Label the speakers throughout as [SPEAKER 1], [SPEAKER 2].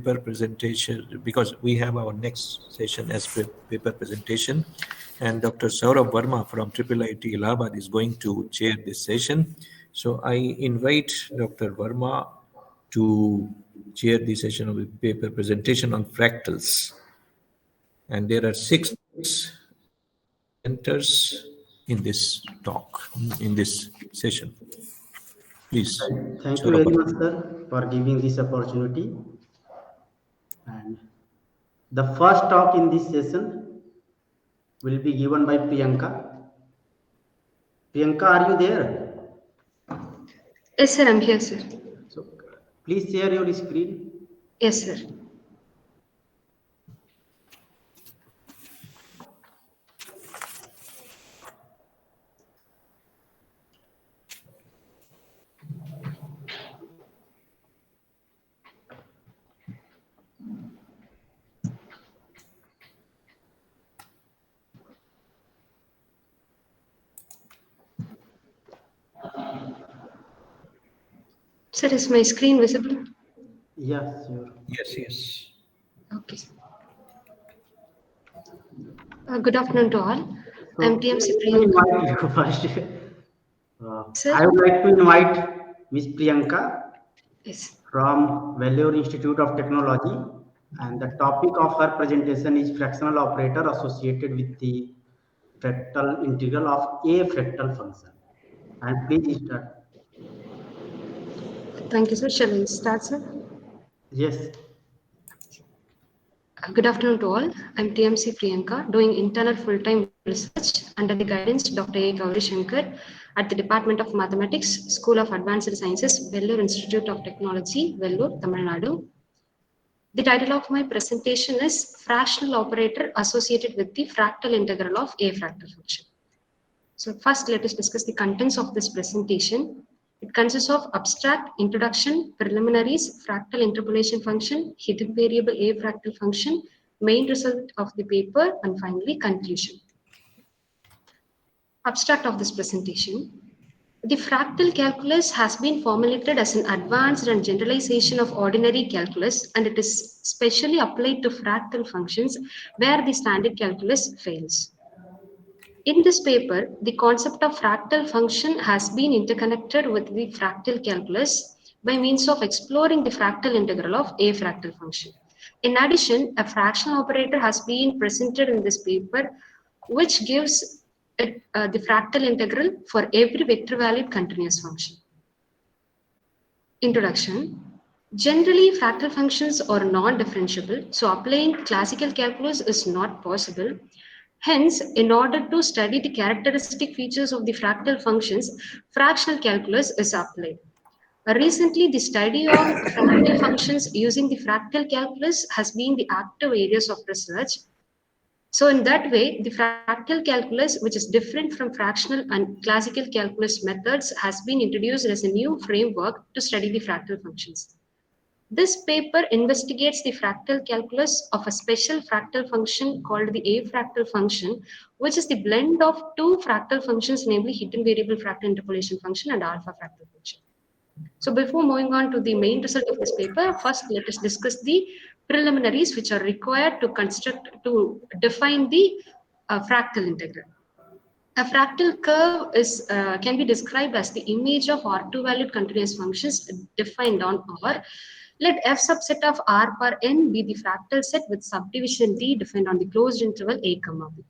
[SPEAKER 1] paper presentation, because we have our next session as paper presentation, and Dr. Saurabh Verma from IIIT Allahabad is going to chair this session. So I invite Dr. Verma to chair the session of the paper presentation on fractals. And there are 6 presenters in this talk, in this session. Please,
[SPEAKER 2] Thank you very much, sir, for giving this opportunity. And the first talk in this session will be given by Priyanka. Priyanka, are you there?
[SPEAKER 3] Yes, sir, I'm here, sir.
[SPEAKER 2] So, please share your screen.
[SPEAKER 3] Yes, sir. Sir, is my screen visible?
[SPEAKER 2] Yes, sure.
[SPEAKER 1] Yes.
[SPEAKER 3] Okay. Good afternoon to all.
[SPEAKER 2] So,
[SPEAKER 3] I'm TMC
[SPEAKER 2] let me
[SPEAKER 3] Priyanka.
[SPEAKER 2] invite you first.
[SPEAKER 3] Sir?
[SPEAKER 2] I would like to invite Ms. Priyanka
[SPEAKER 3] Yes.
[SPEAKER 2] from Vellore Institute of Technology, and the topic of her presentation is fractional operator associated with the fractal integral of a fractal function. And please start.
[SPEAKER 3] Thank you, sir. Shall we start, sir?
[SPEAKER 2] Yes.
[SPEAKER 3] Good afternoon to all. I'm TMC Priyanka, doing internal full-time research under the guidance of Dr. A. Gauri Shankar at the Department of Mathematics, School of Advanced Sciences, Vellore Institute of Technology, Vellore, Tamil Nadu. The title of my presentation is Fractional Operator Associated with the Fractal Integral of a Fractal Function. So first, let us discuss the contents of this presentation. It consists of abstract, introduction, preliminaries, fractal interpolation function, hidden variable a fractal function, main result of the paper, and finally conclusion. Abstract of this presentation. The fractal calculus has been formulated as an advanced and generalization of ordinary calculus, and it is specially applied to fractal functions where the standard calculus fails. In this paper, the concept of fractal function has been interconnected with the fractal calculus by means of exploring the fractal integral of a fractal function. In addition, a fractional operator has been presented in this paper, which gives the fractal integral for every vector-valued continuous function. Introduction. Generally, fractal functions are non-differentiable, so applying classical calculus is not possible. Hence, in order to study the characteristic features of the fractal functions, fractional calculus is applied. Recently, the study of fractal functions using the fractal calculus has been the active areas of research. So in that way, the fractal calculus, which is different from fractional and classical calculus methods, has been introduced as a new framework to study the fractal functions. This paper investigates the fractal calculus of a special fractal function called the a fractal function, which is the blend of two fractal functions, namely hidden variable fractal interpolation function and alpha fractal function. So before moving on to the main result of this paper, first let us discuss the preliminaries which are required to define the fractal integral. A fractal curve can be described as the image of R2 valued continuous functions defined on R. Let f subset of R per n be the fractal set with subdivision D defined on the closed interval a comma b.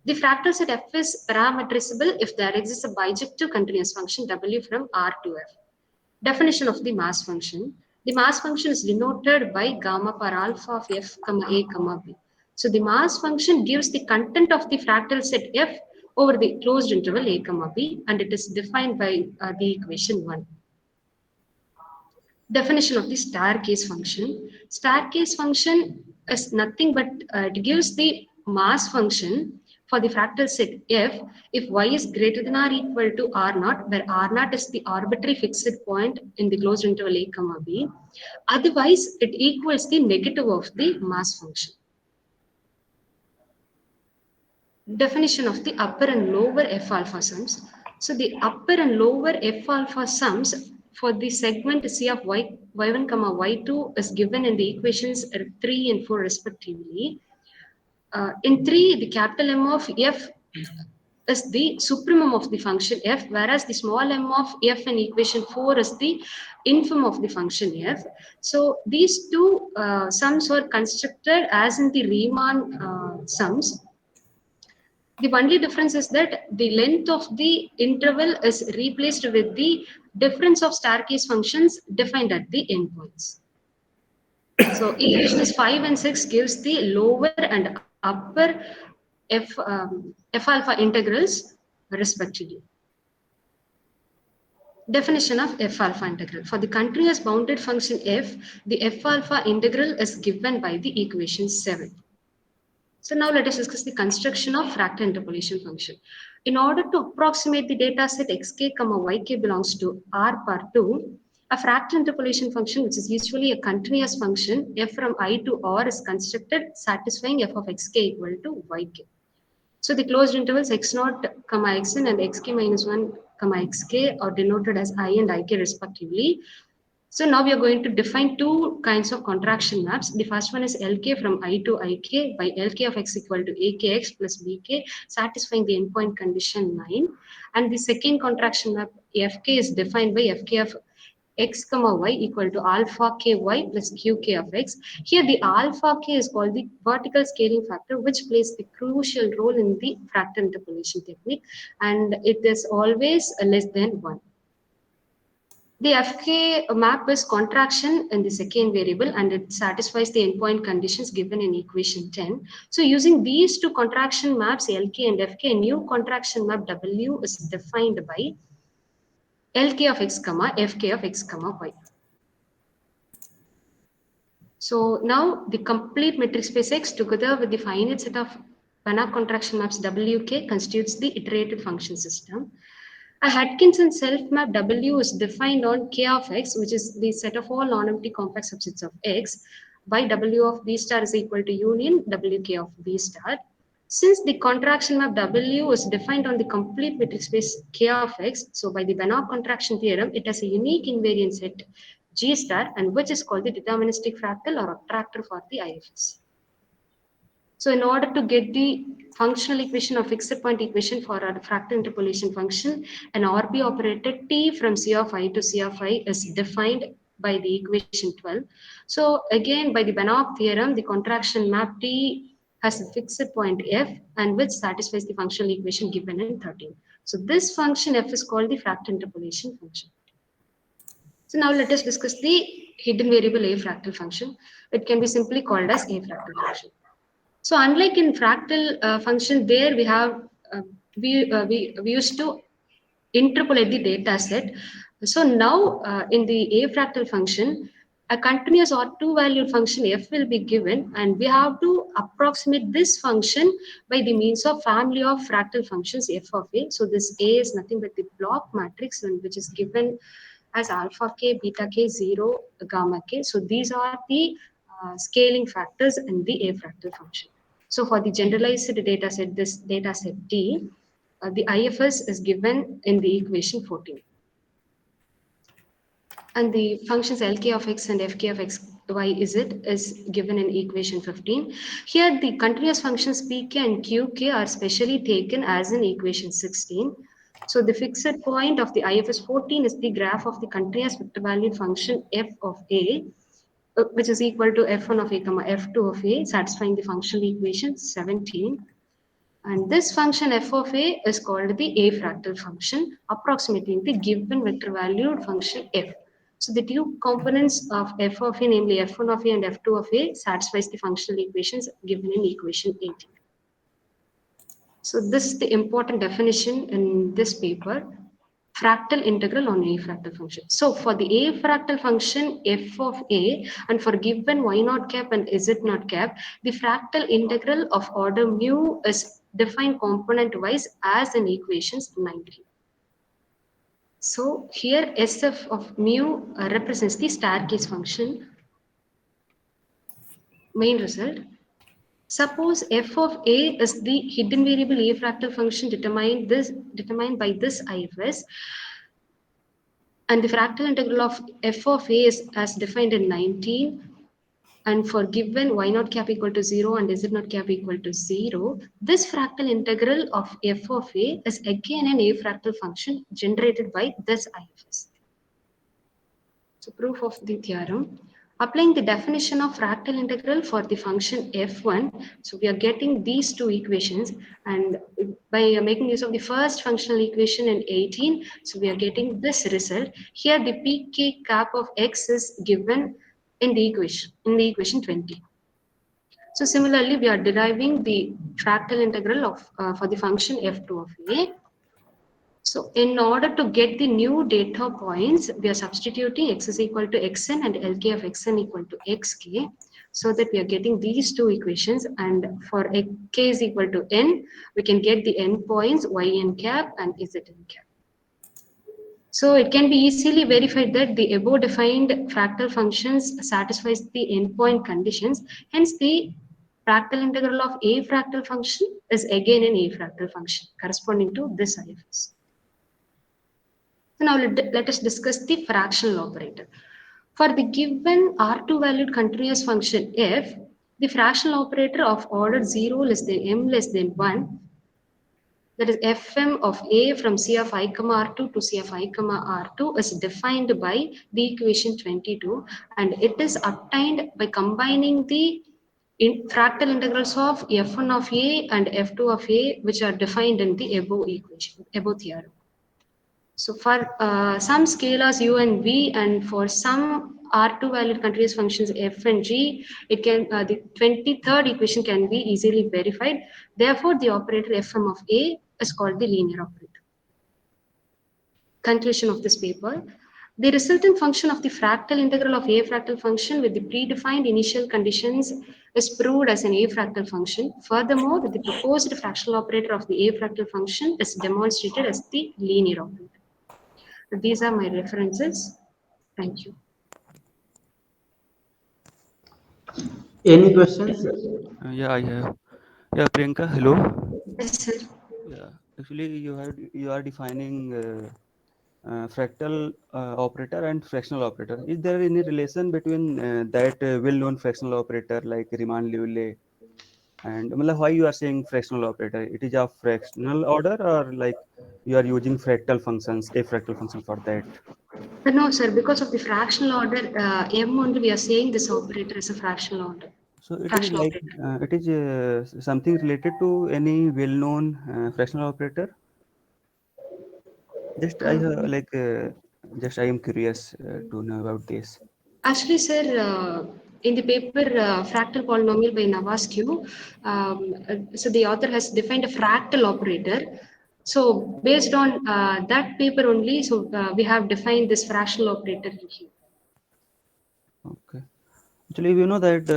[SPEAKER 3] The fractal set f is parametrizable if there exists a bijective continuous function W from R to F. Definition of the mass function. The mass function is denoted by gamma per alpha of f comma a comma b. So the mass function gives the content of the fractal set f over the closed interval a comma b, and it is defined by the equation 1. Definition of the staircase function. Staircase function is nothing but it gives the mass function for the fractal set f if y is greater than or equal to r0, where r0 is the arbitrary fixed point in the closed interval a comma b. Otherwise, it equals the negative of the mass function. Definition of the upper and lower f alpha sums. So the upper and lower f alpha sums for the segment C of y y1 comma y2 is given in the equations 3 and 4 respectively. In 3, the capital M of f is the supremum of the function f, whereas the small m of f in equation 4 is the infimum of the function f. So these two sums are constructed as in the Riemann sums. The only difference is that the length of the interval is replaced with the difference of staircase functions defined at the endpoints. So equations 5 and 6 gives the lower and upper f alpha integrals respectively. Definition of f alpha integral. For the continuous bounded function f, the f alpha integral is given by the equation 7. So now let us discuss the construction of fractal interpolation function. In order to approximate the data set xk, yk belongs to R par 2, a fractal interpolation function, which is usually a continuous function, f from I to R is constructed satisfying f of xk equal to yk. So the closed intervals x0, xn and xk minus 1, xk are denoted as I and ik respectively. So now we are going to define two kinds of contraction maps. The first one is Lk from I to Ik by Lk of x equal to Akx plus Bk, satisfying the endpoint condition 9. And the second contraction map Fk is defined by Fk of x comma y equal to alpha ky plus qk of x. Here the alpha k is called the vertical scaling factor, which plays the crucial role in the fractal interpolation technique, and it is always less than 1. The Fk map is contraction in the second variable and it satisfies the endpoint conditions given in equation 10. So using these two contraction maps Lk and Fk, a new contraction map W is defined by Lk of x comma Fk of x comma y. So now the complete metric space X together with the finite set of Banach contraction maps Wk constitutes the iterative function system. A Hodgkinson self-map W is defined on K of x, which is the set of all non-empty complex subsets of x, by W of B star is equal to union Wk of B star. Since the contraction map W is defined on the complete metric space K of x, so by the Banach contraction theorem, it has a unique invariant set G star, and which is called the deterministic fractal or attractor for the IFS. So in order to get the functional equation or fixed point equation for our fractal interpolation function, an RB operator T from C of I to C of I is defined by the equation 12. So again, by the Banach theorem, the contraction map T has a fixed point F and which satisfies the functional equation given in 13. So this function F is called the fractal interpolation function. So now let us discuss the hidden variable A fractal function. It can be simply called as A fractal function. So unlike in fractal function, there we have we used to interpolate the data set. So now in the A fractal function, a continuous or two-valued function f will be given, and we have to approximate this function by the means of family of fractal functions f of A. So this A is nothing but the block matrix, which is given as alpha k, beta k, 0, gamma k. So these are the scaling factors in the A fractal function. So for the generalized data set, this data set D, the IFS is given in the equation 14. And the functions Lk of x and Fk of x, y, z is given in equation 15. Here the continuous functions Pk and Qk are specially taken as in equation 16. So the fixed point of the IFS 14 is the graph of the continuous vector valued function f of A, which is equal to f1 of A comma f2 of A, satisfying the functional equation 17. And this function f of A is called the A fractal function, approximating the given vector valued function f. So the two components of f of A, namely f1 of A and f2 of A, satisfies the functional equations given in equation 18. So this is the important definition in this paper. Fractal integral on A fractal function. So for the A fractal function f of A and for given y naught cap and z naught cap, the fractal integral of order mu is defined component wise as in equations 19. So here SF of mu represents the staircase function. Main result. Suppose f of A is the hidden variable A fractal function determined by this IFS. And the fractal integral of f of a is as defined in 19. And for given y naught cap equal to 0 and z naught cap equal to 0, this fractal integral of f of a is again an a fractal function generated by this IFS. So proof of the theorem. Applying the definition of fractal integral for the function f1, so we are getting these two equations, and by making use of the first functional equation in 18, so we are getting this result. Here the pk cap of x is given in the equation 20. So similarly, we are deriving the fractal integral of for the function f2 of a. So in order to get the new data points, we are substituting x is equal to xn and lk of xn equal to xk, so that we are getting these two equations, and for k is equal to n, we can get the n points yn cap and zn cap. So it can be easily verified that the above defined fractal functions satisfies the endpoint conditions. Hence, the fractal integral of a fractal function is again an a fractal function corresponding to this IFS. So now let us discuss the fractional operator. For the given R2 valued continuous function f, the fractional operator of order 0 less than m less than 1, that is fm of a from C of I comma R2 to C of I comma R2, is defined by the equation 22, and it is obtained by combining the fractal integrals of f1 of a and f2 of a, which are defined in the above theorem. So for some scalars u and v, and for some R2 valued continuous functions f and g, it can the 23rd equation can be easily verified. Therefore, the operator fm of a is called the linear operator. Conclusion of this paper. The resultant function of the fractal integral of a fractal function with the predefined initial conditions is proved as an a fractal function. Furthermore, the proposed fractional operator of the a fractal function is demonstrated as the linear operator. These are my references. Thank you.
[SPEAKER 2] Any questions?
[SPEAKER 4] Yeah, I have. Yeah, Priyanka, hello.
[SPEAKER 3] Yes, sir.
[SPEAKER 4] Yeah, actually, you are defining fractal operator and fractional operator. Is there any relation between that well-known fractional operator like Riemann-Liouville, and why you are saying fractional operator? It is of fractional order, or like you are using fractal functions, a fractal function for that?
[SPEAKER 3] No, sir. Because of the fractional order, m only we are saying this operator is a fractional order.
[SPEAKER 4] So it is
[SPEAKER 3] Fractional
[SPEAKER 4] like
[SPEAKER 3] operator.
[SPEAKER 4] it is something related to any well-known fractional operator. Just just I am curious to know about this.
[SPEAKER 3] Actually, sir, in the paper Fractal Polynomial by Navascu, so the author has defined a fractal operator. So based on that paper only, so we have defined this fractional operator here.
[SPEAKER 4] Okay. Actually, we know that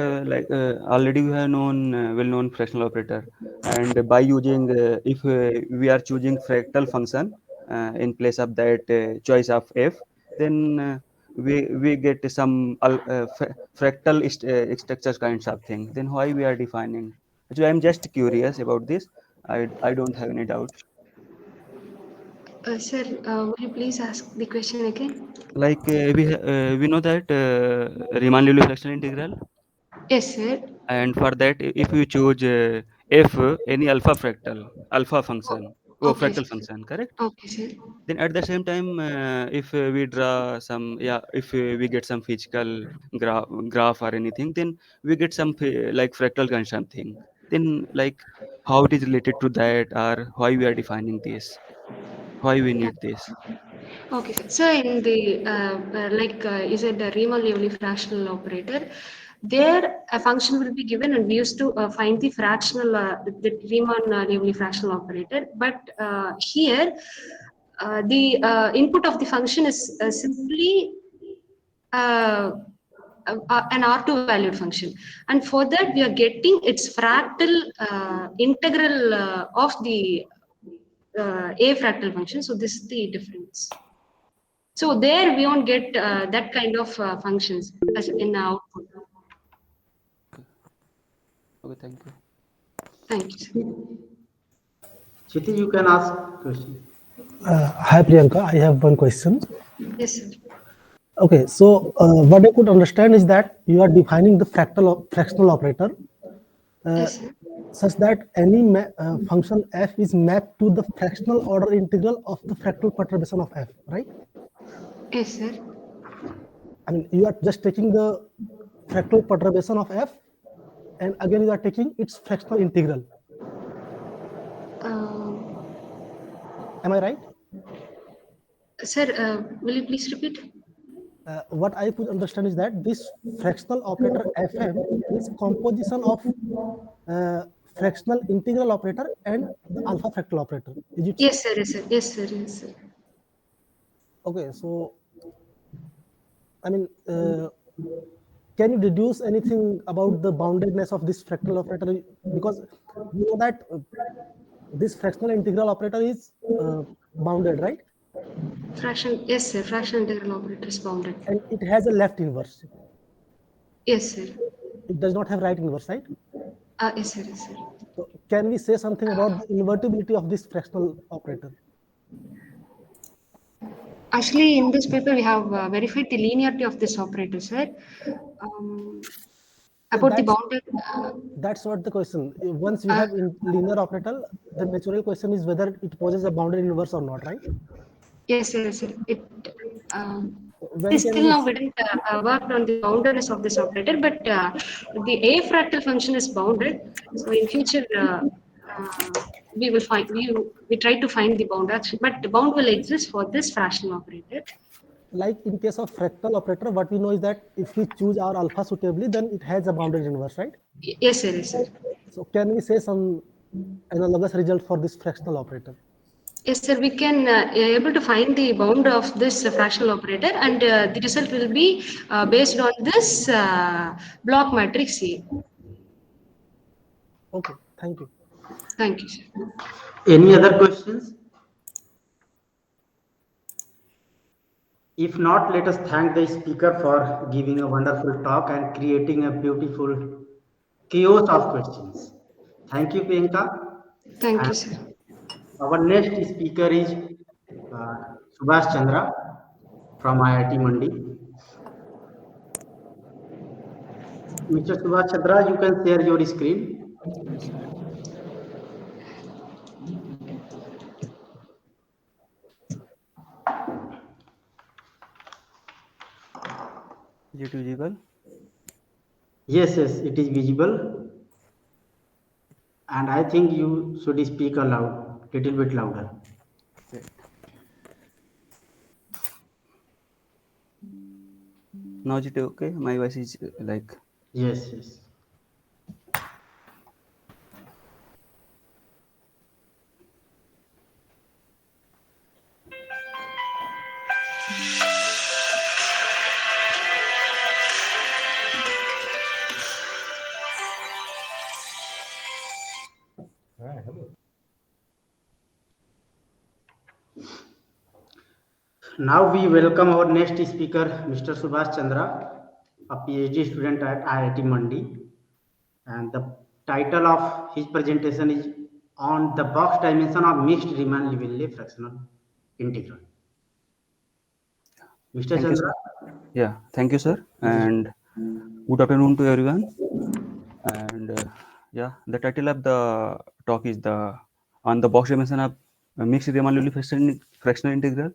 [SPEAKER 4] already we have known well-known fractional operator, and by using if we are choosing fractal function in place of that choice of f, then we get some fractal structures kinds of thing. Then why we are defining? Actually, I'm just curious about this. I don't have any doubts.
[SPEAKER 3] Sir, would you please ask the question again?
[SPEAKER 4] Like we know that Riemann-Liouville fractional integral.
[SPEAKER 3] Yes, sir.
[SPEAKER 4] And for that, if you choose f any alpha function or
[SPEAKER 3] Okay,
[SPEAKER 4] fractal
[SPEAKER 3] sir.
[SPEAKER 4] function, correct?
[SPEAKER 3] Okay, sir.
[SPEAKER 4] Then at the same time, if we draw some, if we get some physical graph or anything, then we get some like fractal kind of something. Then like how it is related to that, or why we are defining this, why we need this.
[SPEAKER 3] Okay, sir. So in the you said the Riemann-Liouville fractional operator, there a function will be given, and we used to find the fractional the Riemann-Liouville fractional operator. But here, the input of the function is simply an R2 valued function, and for that we are getting its fractal integral of the a fractal function. So this is the difference. So there we won't get that kind of functions as in output.
[SPEAKER 4] Okay, thank you.
[SPEAKER 3] Thank you, sir.
[SPEAKER 2] Chiti, you can ask question.
[SPEAKER 5] Hi Priyanka, I have one question.
[SPEAKER 3] Yes, sir.
[SPEAKER 5] Okay, so what I could understand is that you are defining the fractional operator
[SPEAKER 3] Yes, sir.
[SPEAKER 5] such that any function f is mapped to the fractional order integral of the fractal perturbation of f, right?
[SPEAKER 3] Yes, sir.
[SPEAKER 5] I mean, you are just taking the fractal perturbation of f, and again you are taking its fractional integral. Am I right?
[SPEAKER 3] Sir, will you please repeat?
[SPEAKER 5] What I could understand is that this fractional operator fm is composition of fractional integral operator and the alpha fractal operator. Is it so?
[SPEAKER 3] Yes, sir. Yes, sir. Yes, sir. Yes, sir.
[SPEAKER 5] Okay, so I mean, can you deduce anything about the boundedness of this fractal operator? Because you know that this fractional integral operator is bounded, right?
[SPEAKER 3] Fraction. Yes, sir. Fraction integral operator is bounded.
[SPEAKER 5] And it has a left inverse.
[SPEAKER 3] Yes, sir.
[SPEAKER 5] It does not have right inverse, right?
[SPEAKER 3] Yes, sir. Yes, sir.
[SPEAKER 5] So can we say something about the invertibility of this fractional operator?
[SPEAKER 3] Actually, in this paper, we have verified the linearity of this operator, sir. About the bounded.
[SPEAKER 5] That's not the question. Once you have linear operator, the natural question is whether it poses a bounded inverse or not, right?
[SPEAKER 3] Yes, sir. Yes, sir.
[SPEAKER 5] When can
[SPEAKER 3] Still
[SPEAKER 5] we?
[SPEAKER 3] now we didn't work on the boundedness of this operator, but the A fractal function is bounded. So in future, we will find we try to find the bound action, but the bound will exist for this fractional operator.
[SPEAKER 5] Like in case of fractal operator, what we know is that if we choose our alpha suitably, then it has a bounded inverse, right?
[SPEAKER 3] Yes, sir. Yes, sir.
[SPEAKER 5] So can we say some analogous result for this fractional operator?
[SPEAKER 3] Yes, sir. We can able to find the bound of this fractional operator, and the result will be based on this block matrix A.
[SPEAKER 5] Okay, thank you.
[SPEAKER 3] Thank you, sir.
[SPEAKER 2] Any other questions? If not, let us thank the speaker for giving a wonderful talk and creating a beautiful chaos of questions. Thank you, Priyanka.
[SPEAKER 3] Thank you,
[SPEAKER 2] And
[SPEAKER 3] sir.
[SPEAKER 2] our next speaker is Subhash Chandra from IIT Mandi. Mr. Subhash Chandra, you can share your screen.
[SPEAKER 4] Is it visible?
[SPEAKER 2] Yes, it is visible. And I think you should speak aloud, little bit louder.
[SPEAKER 4] Okay. Now is it okay? My voice is like.
[SPEAKER 2] Yes. Now we welcome our next speaker, Mr. Subhash Chandra, a PhD student at IIT Mandi. And the title of his presentation is on the box dimension of mixed Riemann-Leibniz fractional integral. Mr.
[SPEAKER 4] Thank you,
[SPEAKER 2] Chandra.
[SPEAKER 4] sir. Yeah, thank you, sir. And good afternoon to everyone. And yeah, the title of the talk is on the box dimension of mixed Riemann-Leibniz fractional integral.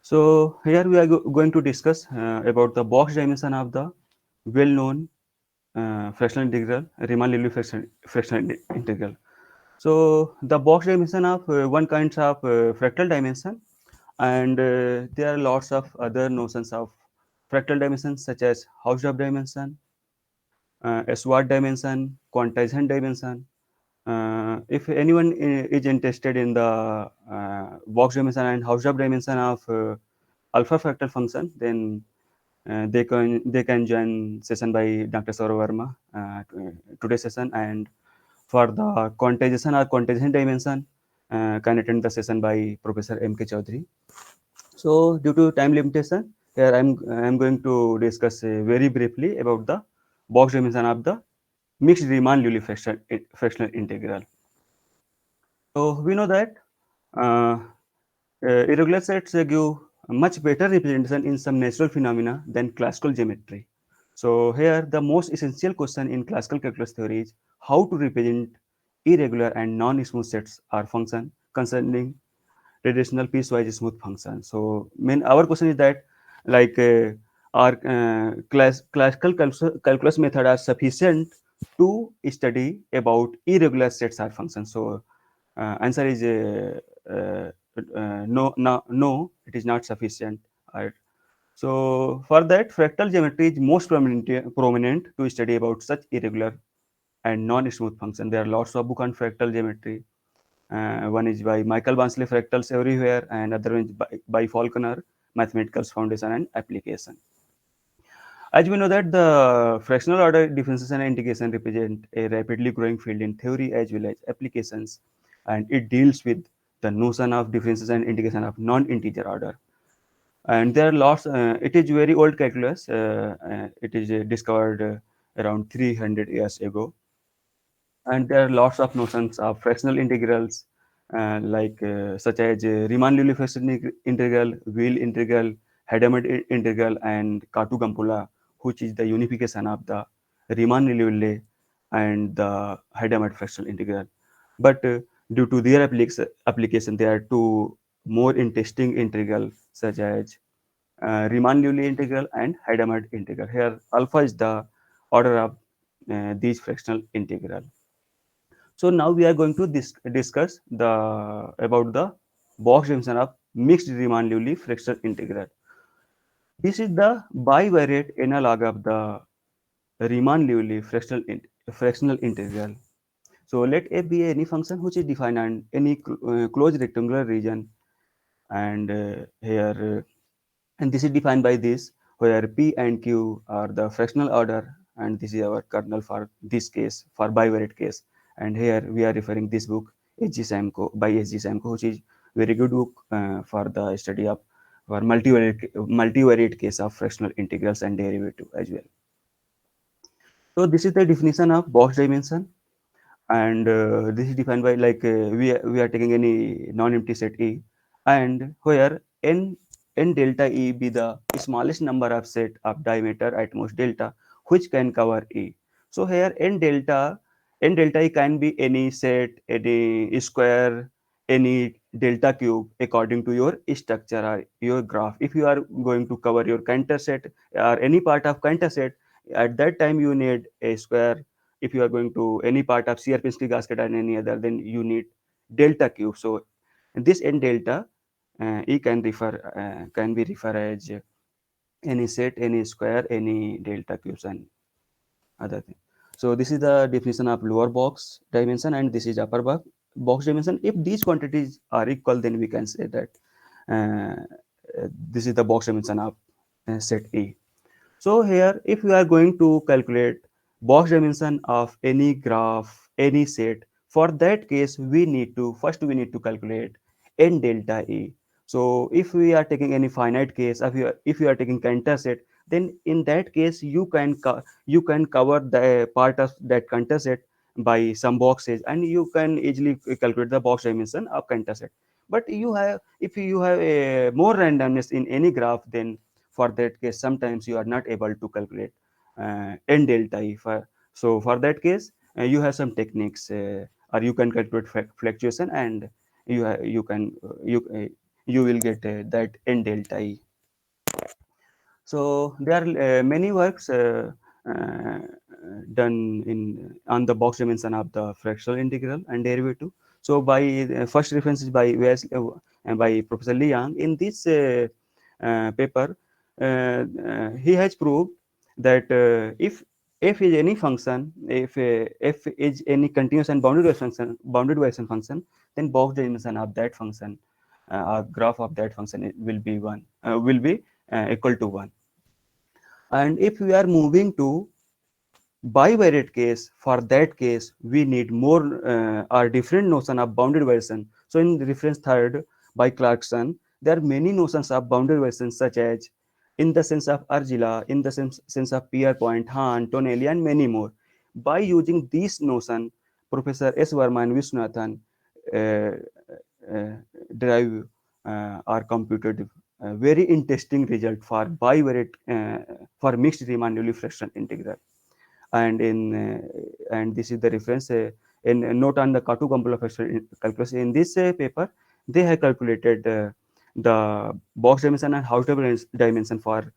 [SPEAKER 4] So here we are going to discuss about the box dimension of the well-known fractional integral, Riemann-Leibniz fractional integral. So the box dimension of one kind of fractal dimension, and there are lots of other notions of fractal dimensions such as Hausdorff dimension, Schwartz dimension, quantization dimension. If anyone is interested in the box dimension and Hausdorff dimension of alpha fractal function, then they can join session by Dr. Saurav Verma, today's session, and for the quantization or quantization dimension, can attend the session by Professor M.K. Chaudhary. So due to time limitation, here I'm going to discuss very briefly about the box dimension of the mixed Riemann-Leibniz fractional integral. So we know that irregular sets give much better representation in some natural phenomena than classical geometry. So here the most essential question in classical calculus theory is how to represent irregular and non-smooth sets or function concerning traditional piecewise smooth function. So main our question is that like our classical calculus method are sufficient to study about irregular sets or functions. So answer is no, it is not sufficient. Right. So for that, fractal geometry is most prominent to study about such irregular and non-smooth function. There are lots of book on fractal geometry. One is by Michael Barnsley, Fractals Everywhere, and other one is by Falconer, Mathematical Foundation and Application. As we know that the fractional order differentiation and integration represent a rapidly growing field in theory as well as applications, and it deals with the notion of differentiation and integration of non-integer order. And there are lots. It is very old calculus. It is discovered around 300 years ago, and there are lots of notions of fractional integrals, such as Riemann-Liouville fractional integral, Wheel integral, Hadamard integral, and Katu-Gampula, which is the unification of the Riemann-Liouville and the Hadamard fractional integral. But due to their application, there are two more interesting integral, such as Riemann-Liouville integral and Hadamard integral. Here, alpha is the order of these fractional integral. So now we are going to discuss about the box dimension of mixed Riemann-Liouville fractional integral. This is the bivariate analog of the Riemann-Liouville fractional integral. So let f be any function which is defined in any closed rectangular region, and and this is defined by this, where p and q are the fractional order, and this is our kernel for this case, for bivariate case. And here we are referring this book H.G. Samko by H.G. Samko, which is very good book for the study of for multivariate case of fractional integrals and derivative as well. So this is the definition of box dimension, and this is defined by like we are taking any non-empty set E, and where n delta E be the smallest number of set of diameter at most delta which can cover E. So here n delta E can be any set, any square, any delta cube according to your structure or your graph. If you are going to cover your Cantor set or any part of Cantor set, at that time you need a square. If you are going to any part of Sierpinski gasket and any other, then you need delta cube. So this n delta E can be referred as any set, any square, any delta cubes and other thing. So this is the definition of lower box dimension, and this is upper box dimension. If these quantities are equal, then we can say that this is the box dimension of set E. So here, if we are going to calculate box dimension of any graph, any set, for that case, we need to calculate n delta E. So if we are taking any finite case, if you are taking Cantor set, then in that case you can cover the part of that Cantor set by some boxes, and you can easily calculate the box dimension of Cantor set. But if you have a more randomness in any graph, then for that case sometimes you are not able to calculate n delta E. So for that case you have some techniques, or you can calculate fluctuation, and you will get that n delta E. So there are many works done on the box dimension of the fractional integral and derivative. So by first reference is by by Professor Liang. In this paper, he has proved that if f is any function, if f is any continuous and bounded Weisson function, then box dimension of that function, or graph of that function will be equal to 1. And if we are moving to bivariate case, for that case we need more or different notion of bounded Weisson. So in the reference third by Clarkson, there are many notions of bounded Weisson, such as in the sense of Argila, in the sense of Pierpoint, Hahn, Tonelli, and many more. By using this notion, Professor S. Verma and Viswanathan derive or computed very interesting result for bivariate for mixed Riemann-Liouville fractional integral. And and this is the reference in note on the Katoo-Gumbel fractional calculus. In this paper, they have calculated the box dimension and house dimension for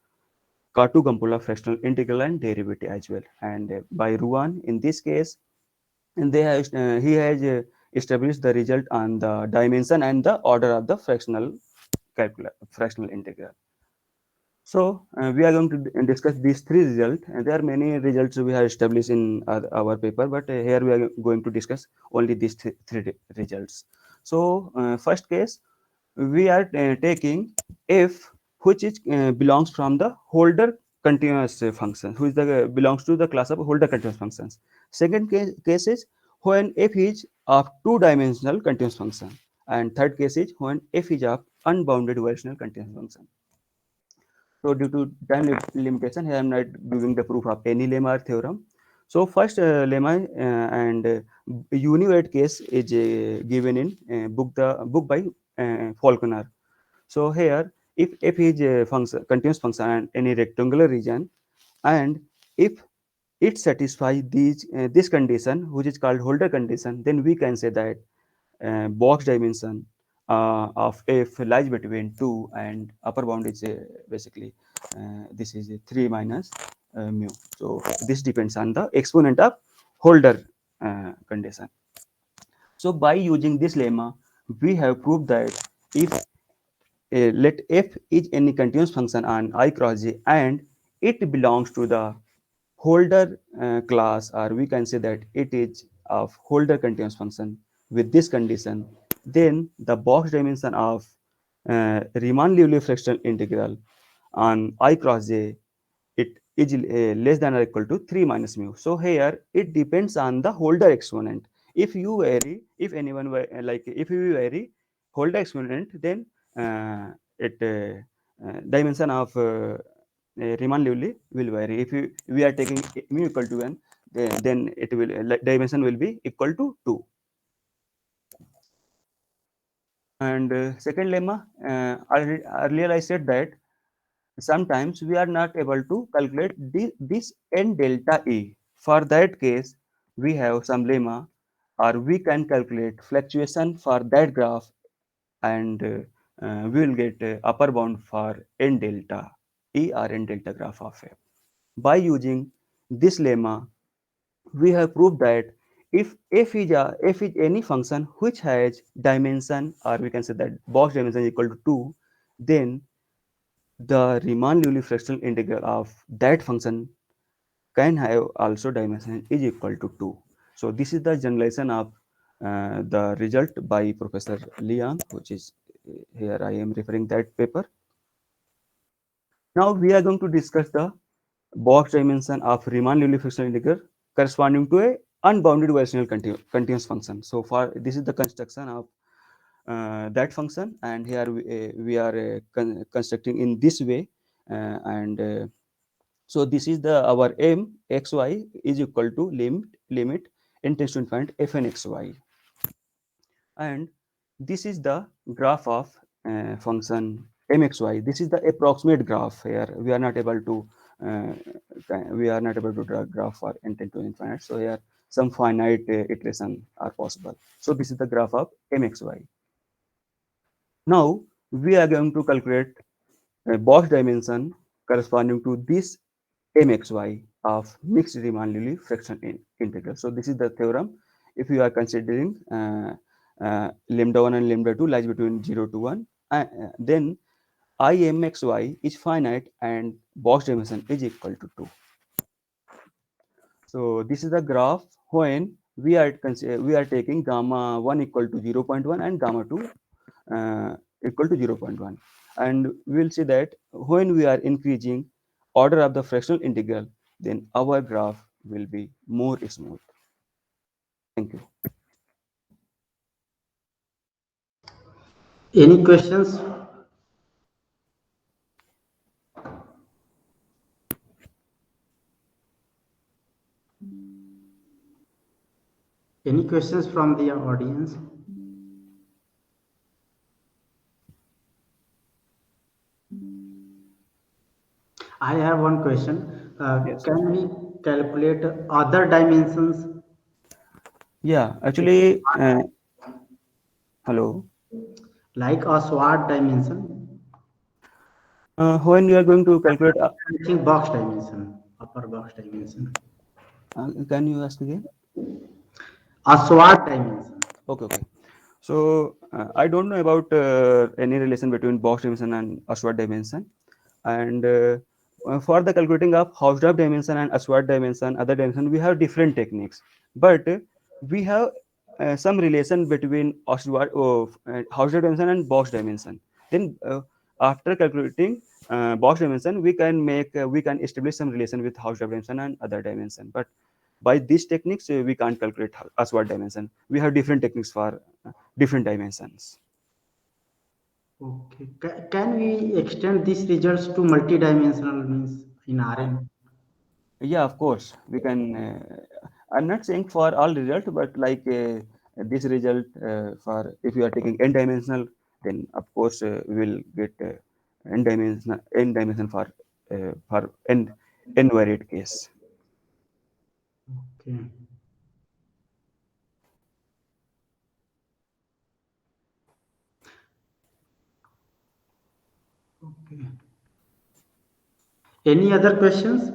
[SPEAKER 4] Katoo-Gumbel fractional integral and derivative as well. And by Ruan, in this case, and they have he has established the result on the dimension and the order of the fractional integral. So we are going to discuss these three results, and there are many results we have established in our paper, but here we are going to discuss only these three results. So first case, we are taking f, which is belongs from the Holder continuous function, which belongs to the class of Holder continuous functions. Second case is when f is of two-dimensional continuous function, and third case is when f is of unbounded variational continuous function. So due to time limitation, here I am not giving the proof of any lemma or theorem. So first lemma and univariate case is given in book by Faulkner. So here, if f is a function, continuous function and any rectangular region, and if it satisfies this condition, which is called Holder condition, then we can say that box dimension of f lies between 2 and upper bound is basically this is 3 minus mu. So this depends on the exponent of Holder condition. So by using this lemma, we have proved that if let f is any continuous function on I cross j and it belongs to the Holder class, or we can say that it is of Holder continuous function with this condition, then the box dimension of Riemann-Liouville fractional integral on I cross j, it is less than or equal to 3 minus mu. So here it depends on the Holder exponent. If you vary, if anyone if you vary Holder exponent, then dimension of Riemann-Liouville will vary. If we are taking mu equal to 1, then it will dimension will be equal to 2. And second lemma, earlier I said that sometimes we are not able to calculate this n delta E. For that case, we have some lemma, or we can calculate fluctuation for that graph, and we will get upper bound for n delta E or n delta graph of f. By using this lemma, we have proved that if f is any function which has dimension, or we can say that box dimension is equal to 2, then the Riemann-Liouville fractional integral of that function can have also dimension is equal to 2. So this is the generalization of the result by Professor Liang, which is here I am referring that paper. Now we are going to discuss the box dimension of Riemann-Liouville fractional integral corresponding to a unbounded variational continuous function. So for this is the construction of that function, and here we are constructing in this way, and so this is the our m xy is equal to limit n tends to infinite fn xy, and this is the graph of function mxy. This is the approximate graph. Here we are not able to draw graph for n tend to infinite, so here some finite iteration are possible. So this is the graph of mxy. Now we are going to calculate a box dimension corresponding to this mxy of mixed Riemann-Liouville fractional integral. So this is the theorem. If you are considering lambda 1 and lambda 2 lies between 0 to 1, then Imxy is finite and box dimension is equal to 2. So this is the graph when we are taking gamma 1 equal to 0.1 and gamma 2 equal to 0.1, and we will see that when we are increasing order of the fractional integral, then our graph will be more smooth. Thank you.
[SPEAKER 2] Any questions? Any questions from the audience? I have one question.
[SPEAKER 4] Yes.
[SPEAKER 2] Can we calculate other dimensions
[SPEAKER 4] Yeah, actually, hello.
[SPEAKER 2] like a SWOT dimension?
[SPEAKER 4] When you are going to calculate,
[SPEAKER 2] I think box dimension, upper box dimension.
[SPEAKER 4] can you ask again?
[SPEAKER 2] A SWOT dimension.
[SPEAKER 4] Okay, okay. So I don't know about any relation between box dimension and Ashwat dimension. And for the calculating of Hausdorff dimension and Ashwat dimension, other dimension, we have different techniques. But we have some relation between Hausdorff dimension and box dimension. Then after calculating box dimension, we can establish some relation with Hausdorff dimension and other dimension. But by these techniques, we can't calculate Ashwat dimension. We have different techniques for different dimensions.
[SPEAKER 2] Okay. Can we extend these results to multidimensional means in RN?
[SPEAKER 4] Yeah, of course, we can. I'm not saying for all result, but like this result for if you are taking n dimensional, then of course we will get n dimension for n varied case.
[SPEAKER 2] Okay. Okay. Any other questions?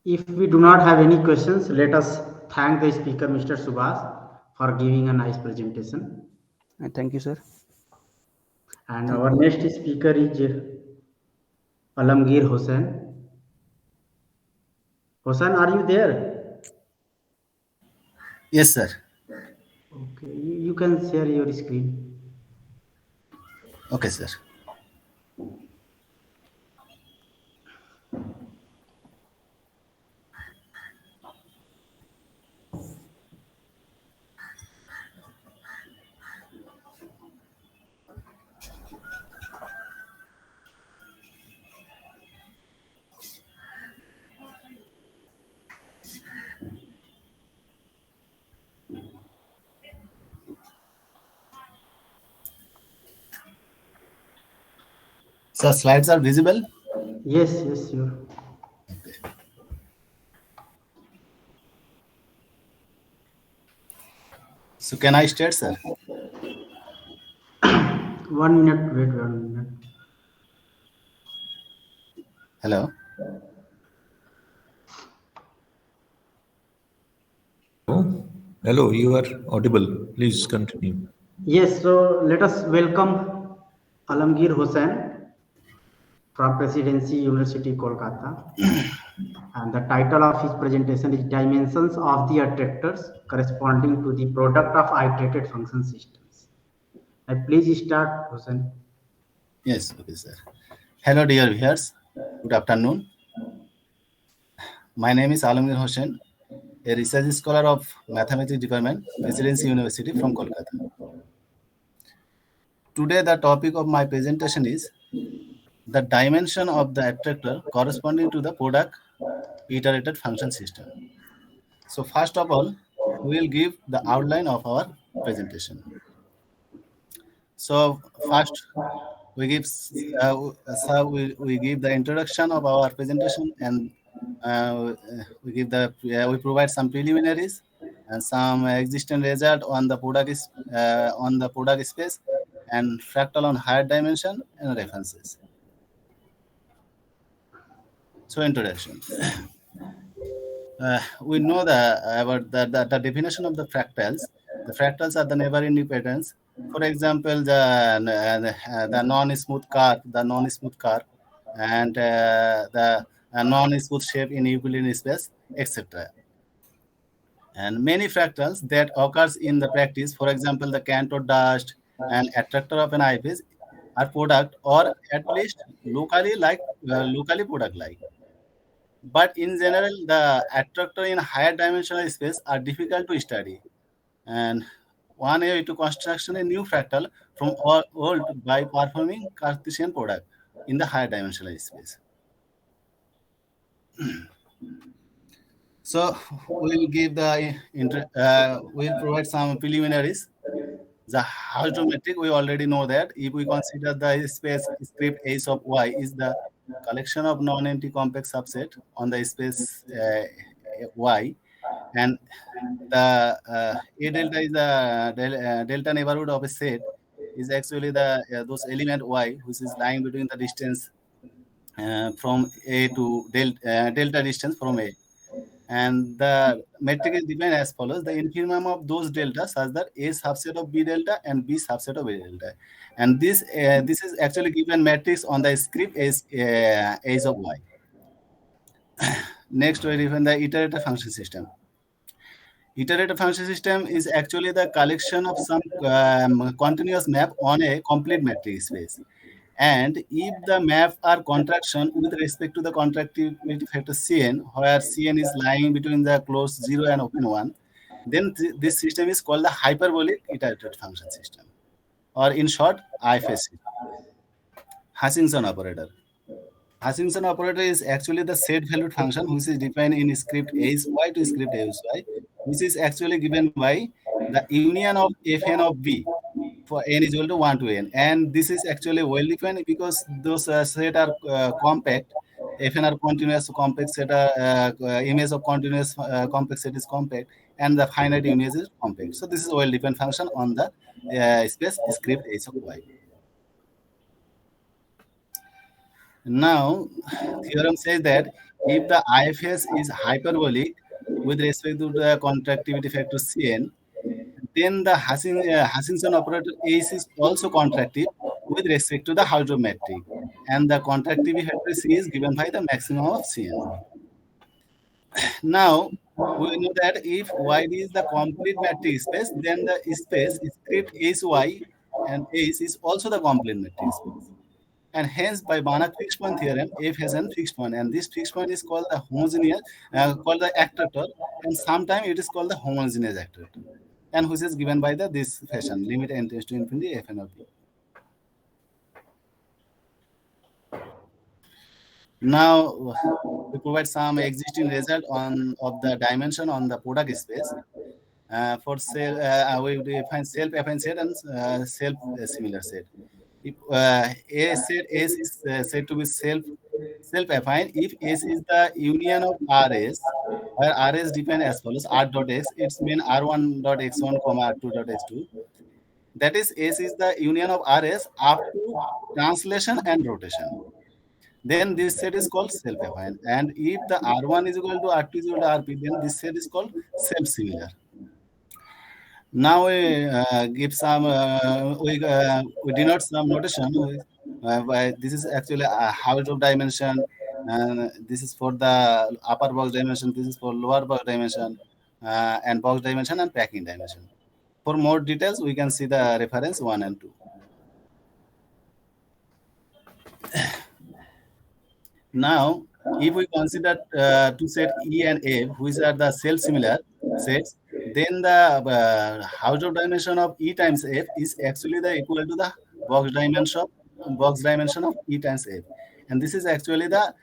[SPEAKER 2] If we do not have any questions, let us thank the speaker, Mr. Subhas, for giving a nice presentation.
[SPEAKER 4] Thank you, sir.
[SPEAKER 2] And our next speaker is Alamgir Hossain. Hossain, are you there?
[SPEAKER 6] Yes, sir.
[SPEAKER 2] Okay, you can share your screen.
[SPEAKER 6] Okay, sir. So slides are visible?
[SPEAKER 2] Yes, yes, sure.
[SPEAKER 6] So can I start, sir?
[SPEAKER 2] 1 minute, wait 1 minute.
[SPEAKER 6] Hello?
[SPEAKER 1] Hello, you are audible. Please continue.
[SPEAKER 2] Yes, so let us welcome Alamgir Hossain from Presidency University, Kolkata. And the title of his presentation is Dimensions of the Attractors Corresponding to the Product of Iterated Function Systems. Please start, Hossain.
[SPEAKER 6] Yes, okay, sir. Hello, dear viewers. Good afternoon. My name is Alamgir Hossain, a research scholar of Mathematics Department, Presidency University from Kolkata. Today, the topic of my presentation is the dimension of the attractor corresponding to the product iterated function system. So first of all, we will give the outline of our presentation. So first, we give we give the introduction of our presentation, and we provide some preliminaries and some existing result on the product space and fractal on higher dimension and references. So introduction. We know about the definition of the fractals. The fractals are the never-ending patterns. For example, the non-smooth curve, and the non-smooth shape in Euclidean space, etc. And many fractals that occurs in the practice, for example, the Cantor dust and attractor of an eyepiece, are product or at least locally product-like. But in general, the attractor in higher dimensional space are difficult to study. And one way to construction a new fractal from old by performing Cartesian product in the higher dimensional space. So we'll give the we'll provide some preliminaries. The hydrometric, we already know that if we consider the space script S of Y is the collection of non-empty complex subset on the space Y, and the A delta is the delta neighborhood of a set is actually the those element Y which is lying between the distance from A to delta distance from A. And the metric is defined as follows: the infimum of those delta such that A subset of B delta and B subset of A delta. And this is actually given matrix on the script as S of Y. Next, we define the iterator function system. Iterator function system is actually the collection of some continuous map on a complete matrix space. And if the map are contraction with respect to the contractivity factor Cn, where Cn is lying between the closed 0 and open 1, then this system is called the hyperbolic iterator function system, or in short, IFS. Hutchinson operator. Hutchinson operator is actually the set valued function which is defined in script ASY to script ASY, which is actually given by the union of Fn of B for n is equal to 1 to n. And this is actually well defined because those set are compact. Fn are continuous complex set, image of continuous complex set is compact, and the finite image is compact. So this is a well defined function on the space script S of Y. Now, theorem says that if the IFS is hyperbolic with respect to the contractivity factor Cn, then the Hutchinson operator S is also contractive with respect to the hydrometric, and the contractivity factor C is given by the maximum of Cn. Now, we know that if YD is the complete matrix space, then the space script SY and S is also the complete matrix space. And hence, by Banach fixed point theorem, F has a fixed point, and this fixed point is called the homogeneous, called the attractor, and sometimes it is called the homogeneous attractor, and which is given by this fashion: limit n tends to infinity Fn of B. Now we provide some existing result of the dimension on the product space. For we define self-affine set and self-similar set. If A set S is said to be self-affine if S is the union of Rs, where Rs defined as follows: R dot X, it's mean R1 dot X1, R2 dot X2. That is, S is the union of Rs up to translation and rotation. Then this set is called self-affine. And if the R1 is equal to R2 is equal to Rp, then this set is called self-similar. Now we give some, we denote some notation. This is actually a height of dimension, and this is for the upper box dimension, this is for lower box dimension, and box dimension and packing dimension. For more details, we can see the reference 1 and 2. Now, if we consider two sets E and F, which are the self-similar sets, then the height of dimension of E times F is actually the equal to the box dimension of E times F, and this is actually the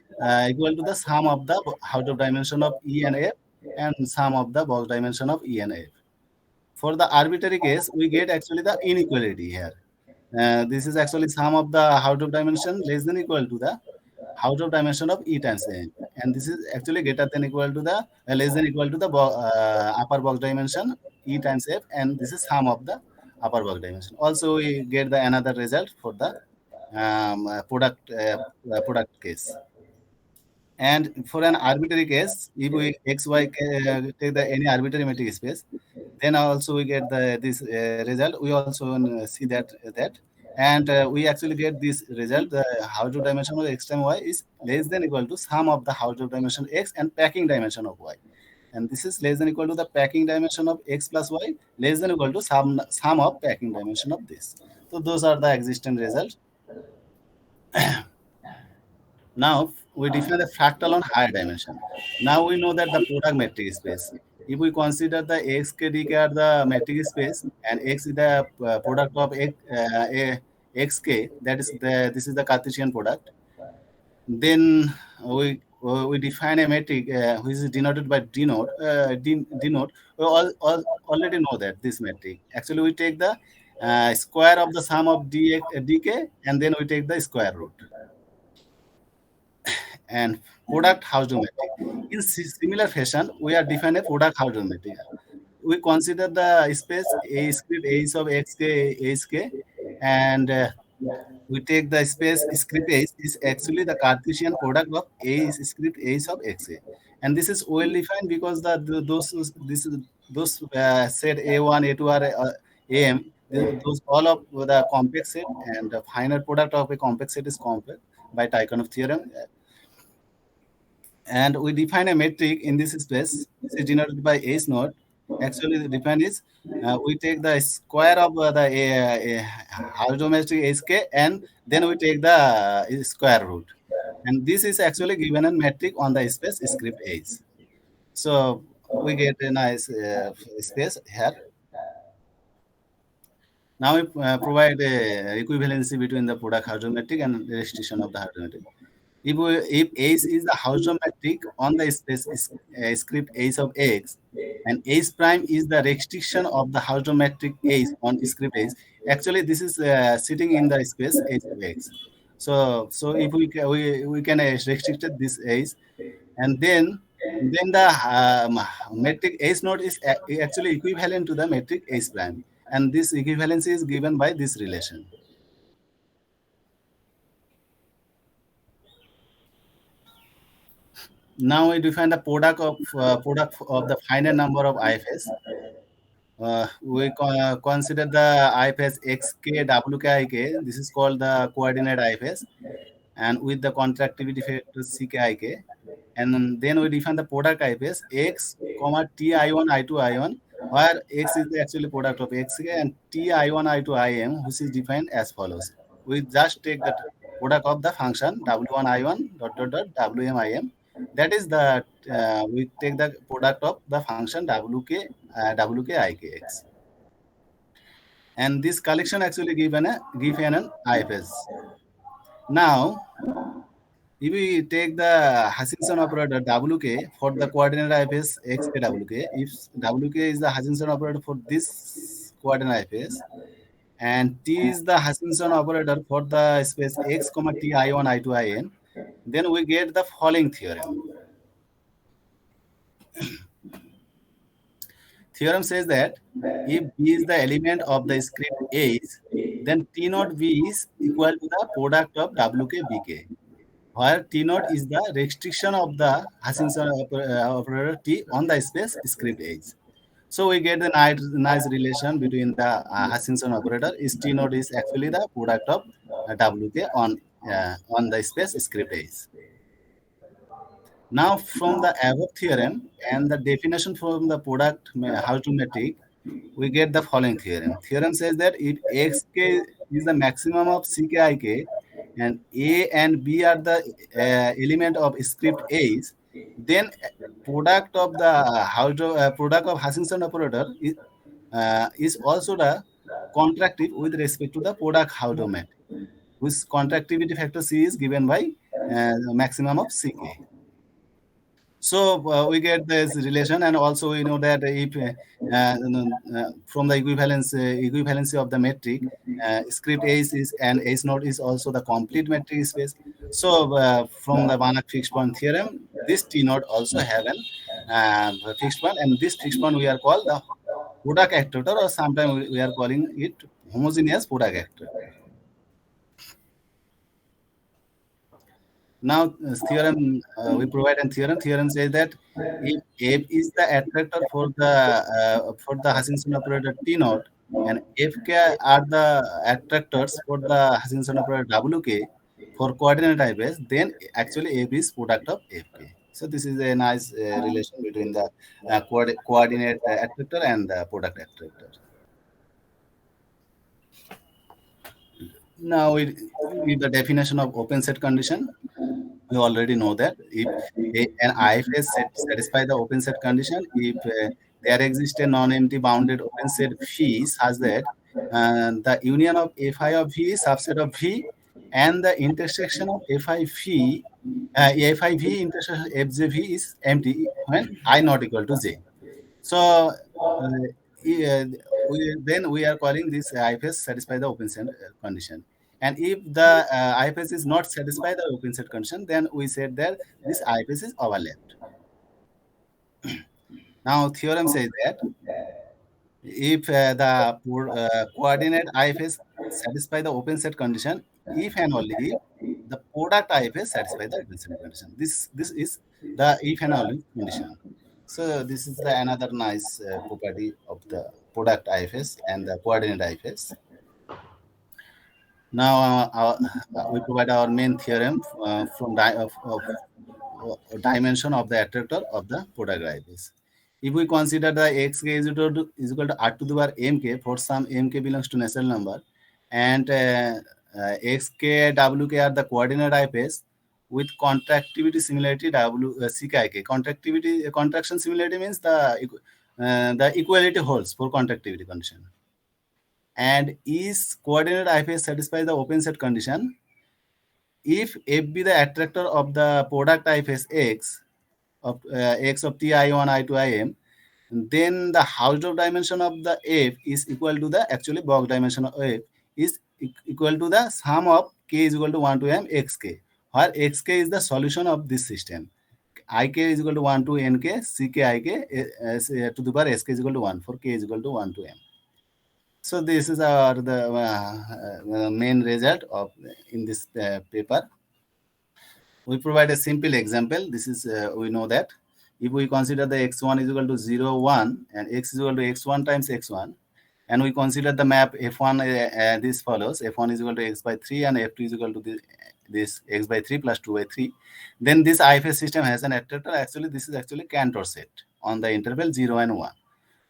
[SPEAKER 6] equal to the sum of the height of dimension of E and F and sum of the box dimension of E and F. For the arbitrary case, we get actually the inequality here. This is actually sum of the height of dimension less than equal to the height of dimension of E times F, and this is actually greater than equal to the less than equal to the upper box dimension E times F, and this is sum of the upper box dimension. Also, we get the another result for the product case. And for an arbitrary case, if we xy take the any arbitrary metric space, then also we get this result. We also see that. And we actually get this result: the height of dimension of x times y is less than equal to sum of the height of dimension x and packing dimension of y, and this is less than equal to the packing dimension of x plus y less than equal to sum of packing dimension of this. So those are the existing results. Now we define the fractal on higher dimension. Now we know that the product metric space. If we consider the x, k, d, k are the metric space, and x is the product of x, k, that is this is the Cartesian product, then we we define a metric which is denoted by denote. Denote. We already know that this metric. Actually, we take the square of the sum of dk, and then we take the square root. And product Hausdorff metric. In similar fashion, we are define a product Hausdorff metric. We consider the space A script A sub xk ask, and we take the space script A is actually the Cartesian product of A script A sub xa, and this is well defined because those set A1 A2 are AM. Those all of the complex set, and the final product of a complex set is complex by Tychonoff theorem. And we define a metric in this space. This is denoted by S naught. Actually, the define is we take the square of the algeometric sk, and then we take the square root. And this is actually given a metric on the space script H. So we get a nice space here. Now we provide a equivalency between the product Hausdorff metric and the restriction of the Hausdorff metric. If H is the Hausdorff metric on the space script H of X, and H prime is the restriction of the Hausdorff metric H on script H, actually this is sitting in the space H of X. So if we can restrict this H, and then the metric H naught is actually equivalent to the metric H prime, and this equivalency is given by this relation. Now we define the product of the finite number of IFS. We consider the IFS xk wkik. This is called the coordinate IFS, and with the contractivity factor ckik. And then we define the product IFS x, t I1 I2 I1, where x is the actually product of xk, and t I1 I2 Im, which is defined as follows. We just take the product of the function w1 I1 wm Im. That is the we take the product of the function wk ikx, and this collection actually give an IFS. Now, if we take the Hutchinson operator wk for the coordinate IFS xk wk, if wk is the Hutchinson operator for this coordinate IFS, and t is the Hutchinson operator for the space x, t I1 I2 In, then we get the following theorem. Theorem says that if B is the element of the script H, then T naught V is equal to the product of WK BK, where T naught is the restriction of the Hutchinson operator T on the space script H. So we get the nice relation between the Hutchinson operator. Is T naught is actually the product of WK on the space script H. Now, from the above theorem and the definition from the product Hausdorff metric, we get the following theorem. Theorem says that if xk is the maximum of ckik, and A and B are the element of script H, then product of the product of Hutchinson operator is also the contractive with respect to the product Hausdorff metric, whose contractivity factor C is given by maximum of ck. So we get this relation, and also we know that if from the equivalency of the metric, script H is and H naught is also the complete metric space. So from the Banach fixed point theorem, this T naught also have an fixed point, and this fixed point we are called the product attractor, or sometimes we are calling it homogeneous product attractor. Now, theorem we provide a theorem. Theorem says that if F is the attractor for the Hutchinson operator T naught, and Fk are the attractors for the Hutchinson operator Wk for coordinate IFS, then actually F is product of Fk. So this is a nice relation between the coordinate attractor and the product attractor. Now, with the definition of open set condition, we already know that if an IFS set satisfy the open set condition, if there exists a non-empty bounded open set phi such that the union of Fi of V is subset of V, and the intersection of Fi phi FIV intersection FJV is empty when I not equal to J. So then we are calling this IFS satisfy the open set condition. And if the IFS is not satisfy the open set condition, then we said that this IFS is overlapped. Now theorem says that if the coordinate IFS satisfy the open set condition, if and only if the product IFS satisfy the open set condition. This is the if and only condition. So this is the another nice property of the product IFS and the coordinate IFS. Now we provide our main theorem from dimension of the attractor of the product IFS. If we consider the xk is equal to r to the power mk for some mk belongs to natural number, and xk wk are the coordinate IFS with contractivity similarity ck. Contraction similarity means the equality holds for contractivity condition. And is coordinate IFS satisfy the open set condition if f be the attractor of the product IFS x of x of t I1 I2 IM, then the Hausdorff dimension of the f is equal to the actually box dimension of f is equal to the sum of k is equal to 1 to m xk, where xk is the solution of this system. Ik is equal to 1 to nk, ck ik to the power sk is equal to 1 for k is equal to 1 to m. So this is the main result of in this paper. We provide a simple example. This is we know that if we consider the x1 is equal to 0, 1 and x is equal to x1 times x1, and we consider the map f1 this follows, f1 is equal to x by 3 and f2 is equal to this x by 3 plus 2 by 3, then this IFS system has an attractor. Actually, this is actually Cantor set on the interval 0 and 1.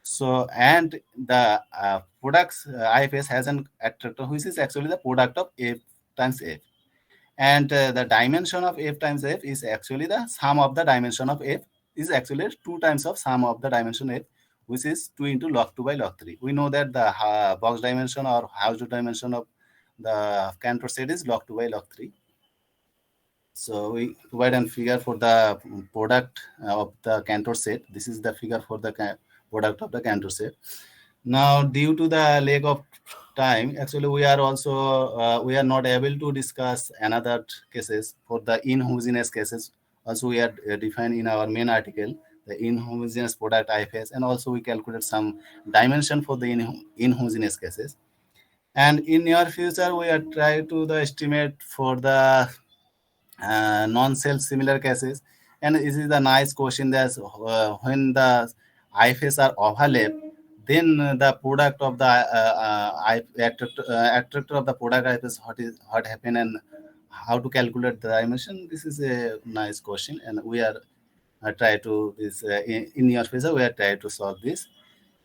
[SPEAKER 6] So, and the products IFS has an attractor which is actually the product of f times f. And the dimension of f times f is actually the sum of the dimension of f is actually 2 times of sum of the dimension f, which is 2 into log 2 by log 3. We know that the box dimension or Hausdorff dimension of the Cantor set is log 2 by log 3. So we provide a figure for the product of the Cantor set. This is the figure for the product of the Cantor set. Now, due to the lack of time, actually we are also we are not able to discuss another cases for the inhomogeneous cases. Also, we are defined in our main article the inhomogeneous product IFS, and also we calculate some dimension for the inhomogeneous cases. And in near future, we are trying to the estimate for the non-self similar cases. And this is the nice question that when the IFS are overlap, then the product of the attractor of the product IFS, what happen and how to calculate the dimension. This is a nice question, and we are try to this in your future we are trying to solve this.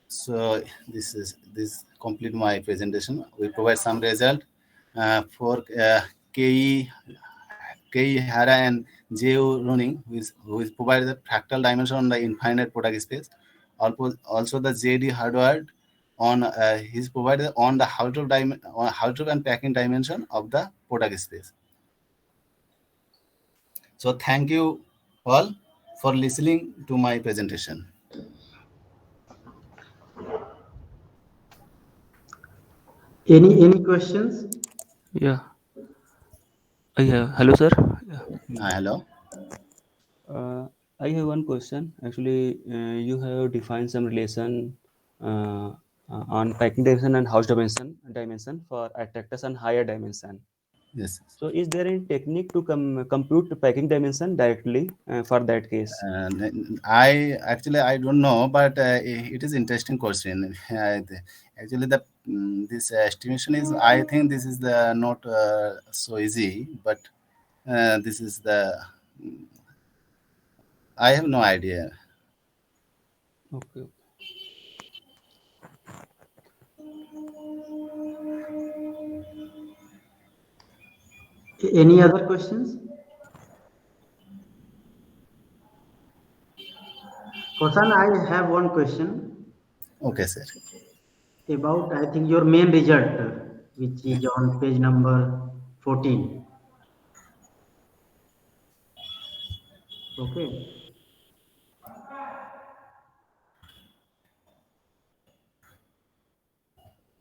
[SPEAKER 6] So this complete my presentation. We provide some result for KE Hara and J.O. Roning, who is provided the fractal dimension on the infinite product space. Also the J.D. Hardward on he's provided on the Hausdorff and packing dimension of the product space. So thank you all for listening to my presentation.
[SPEAKER 2] Any questions?
[SPEAKER 4] Yeah. Yeah. Hello, sir.
[SPEAKER 6] Hello.
[SPEAKER 4] I have one question. Actually, you have defined some relation on packing dimension and Hausdorff dimension for attractors and higher dimension.
[SPEAKER 6] Yes.
[SPEAKER 4] So, is there any technique to compute the packing dimension directly for that case?
[SPEAKER 6] I don't know, but it is interesting question. Actually, this estimation is, I think this is the not so easy, but this is the I have no idea.
[SPEAKER 4] Okay.
[SPEAKER 2] Any other questions? Kosan, I have one question.
[SPEAKER 6] Okay, sir.
[SPEAKER 2] About, I think, your main result, which is on page number 14. Okay.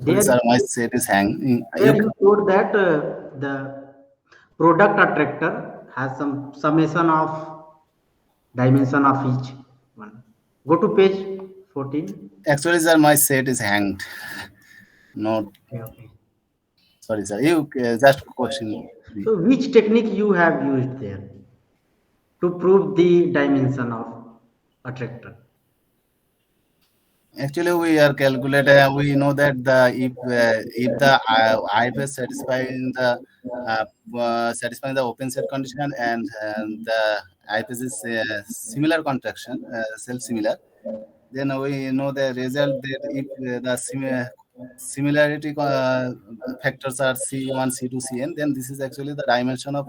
[SPEAKER 6] Sorry,
[SPEAKER 2] There,
[SPEAKER 6] sir, my set is hanging.
[SPEAKER 2] there you showed that the product attractor has some summation of dimension of each one. Go to page 14.
[SPEAKER 6] Actually, sir, my set is hanged. No,
[SPEAKER 2] Okay, okay.
[SPEAKER 6] sorry, sir. You just question me.
[SPEAKER 2] So which technique you have used there to prove the dimension of attractor?
[SPEAKER 6] Actually, we are calculating. We know that if the IFS satisfying the open set condition and the IFS is similar contraction, self similar, then we know the result that if the similarity factors are C1, C2, Cn, then this is actually the dimension of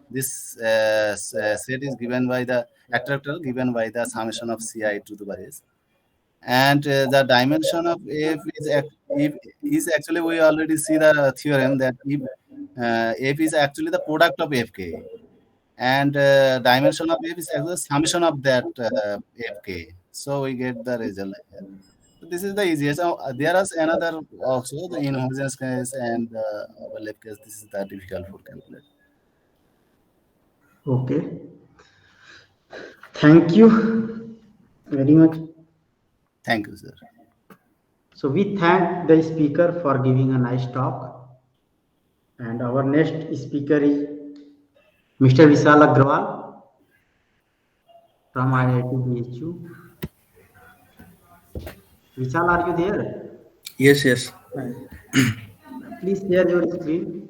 [SPEAKER 6] this set is given by the attractor given by the summation of Ci to the base. And the dimension of f is actually, we already see the theorem that if f is actually the product of fk, and dimension of f is actually the summation of that fk, so we get the result here. So this is the easiest. There is another also, the inhomogeneous case and overlap case. This is the difficult for calculate.
[SPEAKER 2] Okay. Thank you very much.
[SPEAKER 6] Thank you, sir.
[SPEAKER 2] So we thank the speaker for giving a nice talk. And our next speaker is Mr. Vishal Agrawal from IIT BHU. Vishal, are you there?
[SPEAKER 7] Yes, yes.
[SPEAKER 2] Please share your screen.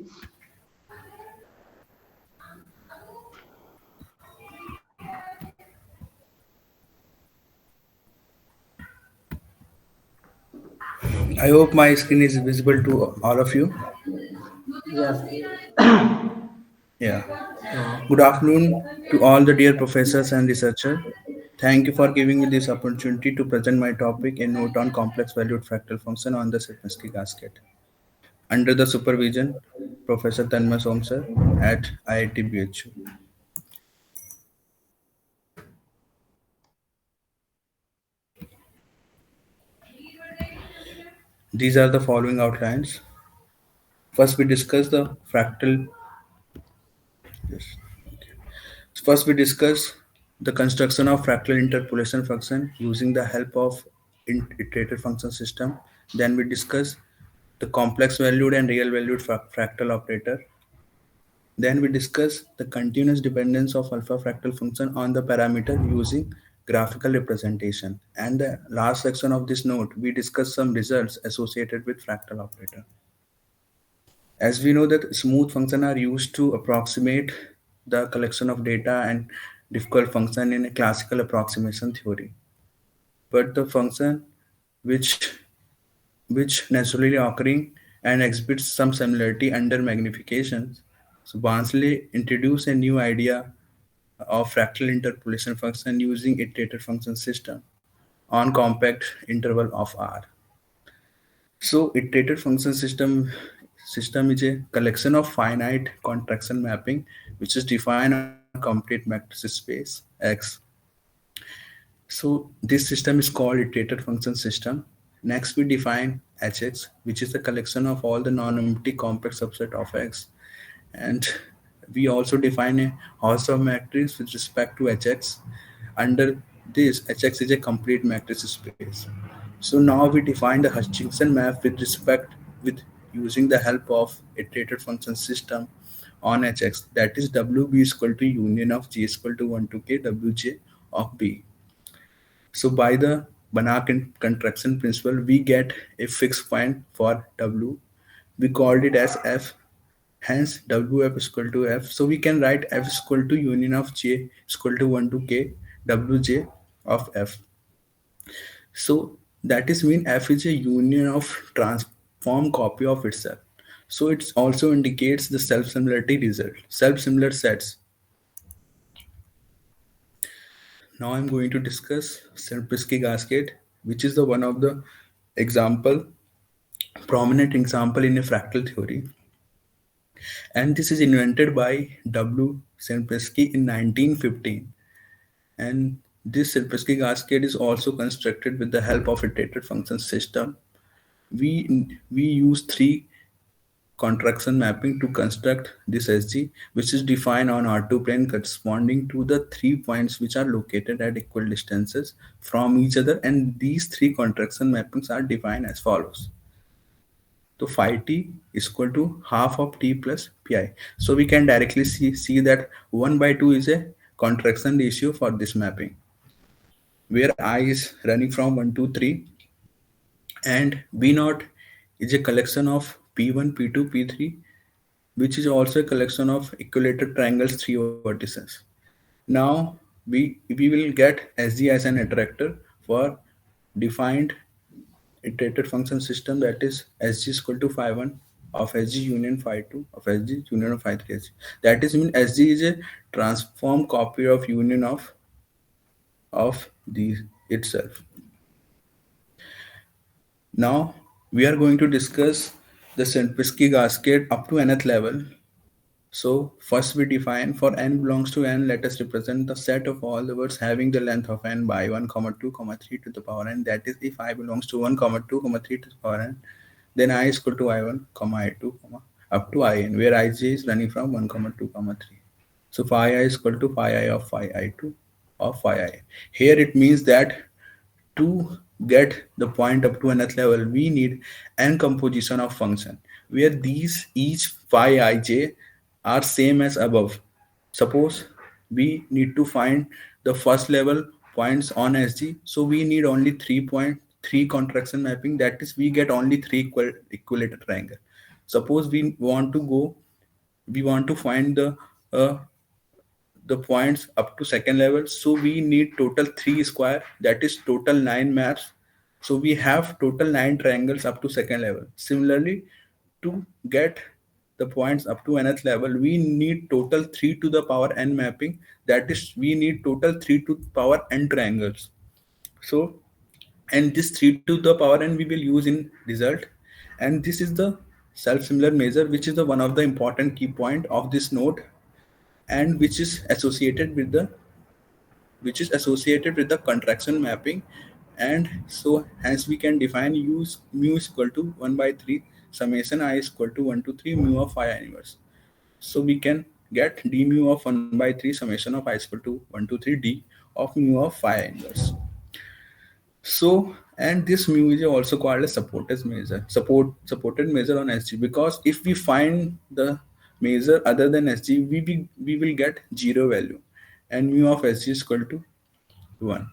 [SPEAKER 7] I hope my screen is visible to all of you.
[SPEAKER 2] Yes.
[SPEAKER 7] Yeah.
[SPEAKER 2] So,
[SPEAKER 7] Good afternoon to all the dear professors and researchers. Thank you for giving me this opportunity to present my topic, a note on complex valued fractal function on the Sierpinski gasket, under the supervision Professor Tanmay Somsar at IIT BHU. These are the following outlines. First, we discuss the fractal. Yes. First, we discuss the construction of fractal interpolation function using the help of iterative function system. Then we discuss the complex valued and real valued fractal operator. Then we discuss the continuous dependence of alpha fractal function on the parameter using graphical representation. And the last section of this note, we discuss some results associated with fractal operator. As we know that smooth functions are used to approximate the collection of data and difficult function in a classical approximation theory. But the function which naturally occurring and exhibits some similarity under magnification. So Barnsley introduced a new idea of fractal interpolation function using iterator function system on compact interval of R. So iterator function system is a collection of finite contraction mapping which is defined on complete matrix space X. So this system is called iterator function system. Next we define Hx, which is the collection of all the non-empty complex subset of X. And we also define a Hausdorff matrix with respect to Hx. Under this, Hx is a complete matrix space. So now we define the Hutchinson map with using the help of iterator function system on Hx, that is Wb is equal to union of G is equal to 1 to K Wj of B. So by the Banach contraction principle, we get a fixed point for W. We called it as F. Hence, Wf is equal to F. So we can write F is equal to union of J is equal to 1 to K Wj of F. So that is mean F is a union of transform copy of itself. So it also indicates the self-similarity result, self-similar sets. Now I'm going to discuss Sierpinski gasket, which is the one of the prominent example in a fractal theory. And this is invented by W. Sierpinski in 1915. And this Sierpinski cascade is also constructed with the help of iterated function system. We use three contraction mapping to construct this SG, which is defined on R2 plane corresponding to the 3 points which are located at equal distances from each other. And these three contraction mappings are defined as follows. So phi t is equal to half of t plus pi. So we can directly see that 1 by 2 is a contraction ratio for this mapping, where I is running from 1 to 3, and B naught is a collection of P1, P2, P3, which is also a collection of equilateral triangles 3 vertices. Now we will get SG as an attractor for defined iterated function system, that is SG is equal to phi 1 of SG union phi 2 of SG union of phi 3 SG. That is mean SG is a transformed copy of union of the itself. Now we are going to discuss the Sierpinski cascade up to nth level. So first we define for n belongs to n, let us represent the set of all the words having the length of n by 1, 2, 3 to the power n. That is, if I belongs to 1, 2, 3 to the power n, then I is equal to I1, I2, up to In, where Ij is running from 1, 2, 3. So phi I is equal to phi I of phi I2 of phi I. Here it means that to get the point up to nth level, we need n composition of function, where these each phi ij are same as above. Suppose we need to find the first level points on SG, so we need only 3 contraction mapping. That is, we get only 3 equilateral triangle. Suppose we want to find the points up to second level, so we need total 3 square, that is total 9 maps. So we have total 9 triangles up to second level. Similarly, to get the points up to nth level, we need total 3 to the power n mapping, that is, we need total 3 to the power n triangles. So, and this 3 to the power n we will use in result, and this is the self-similar measure, which is the one of the important key point of this node, and which is associated with the contraction mapping. And so hence we can define mu is equal to 1 by 3 summation I is equal to 1 to 3 mu of phi inverse. So we can get d mu of 1 by 3 summation of I is equal to 1 to 3 d of mu of phi inverse. So, and this mu is also called a supported measure on SG, because if we find the measure other than SG, we will get 0 value, and mu of SG is equal to 1.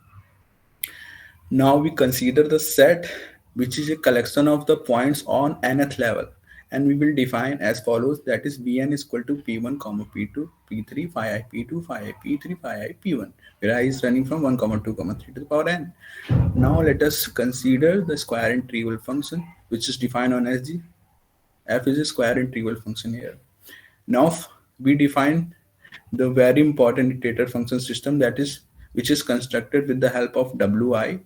[SPEAKER 7] Now we consider the set, which is a collection of the points on nth level, and we will define as follows, that is Bn is equal to P1, P2, P3, phi I, P2, phi I, P3, phi I, P1, where I is running from 1, 2, 3 to the power n. Now let us consider the square and trivial function, which is defined on SG. F is a square and trivial function here. Now we define the very important iterator function system, that is, which is constructed with the help of Wi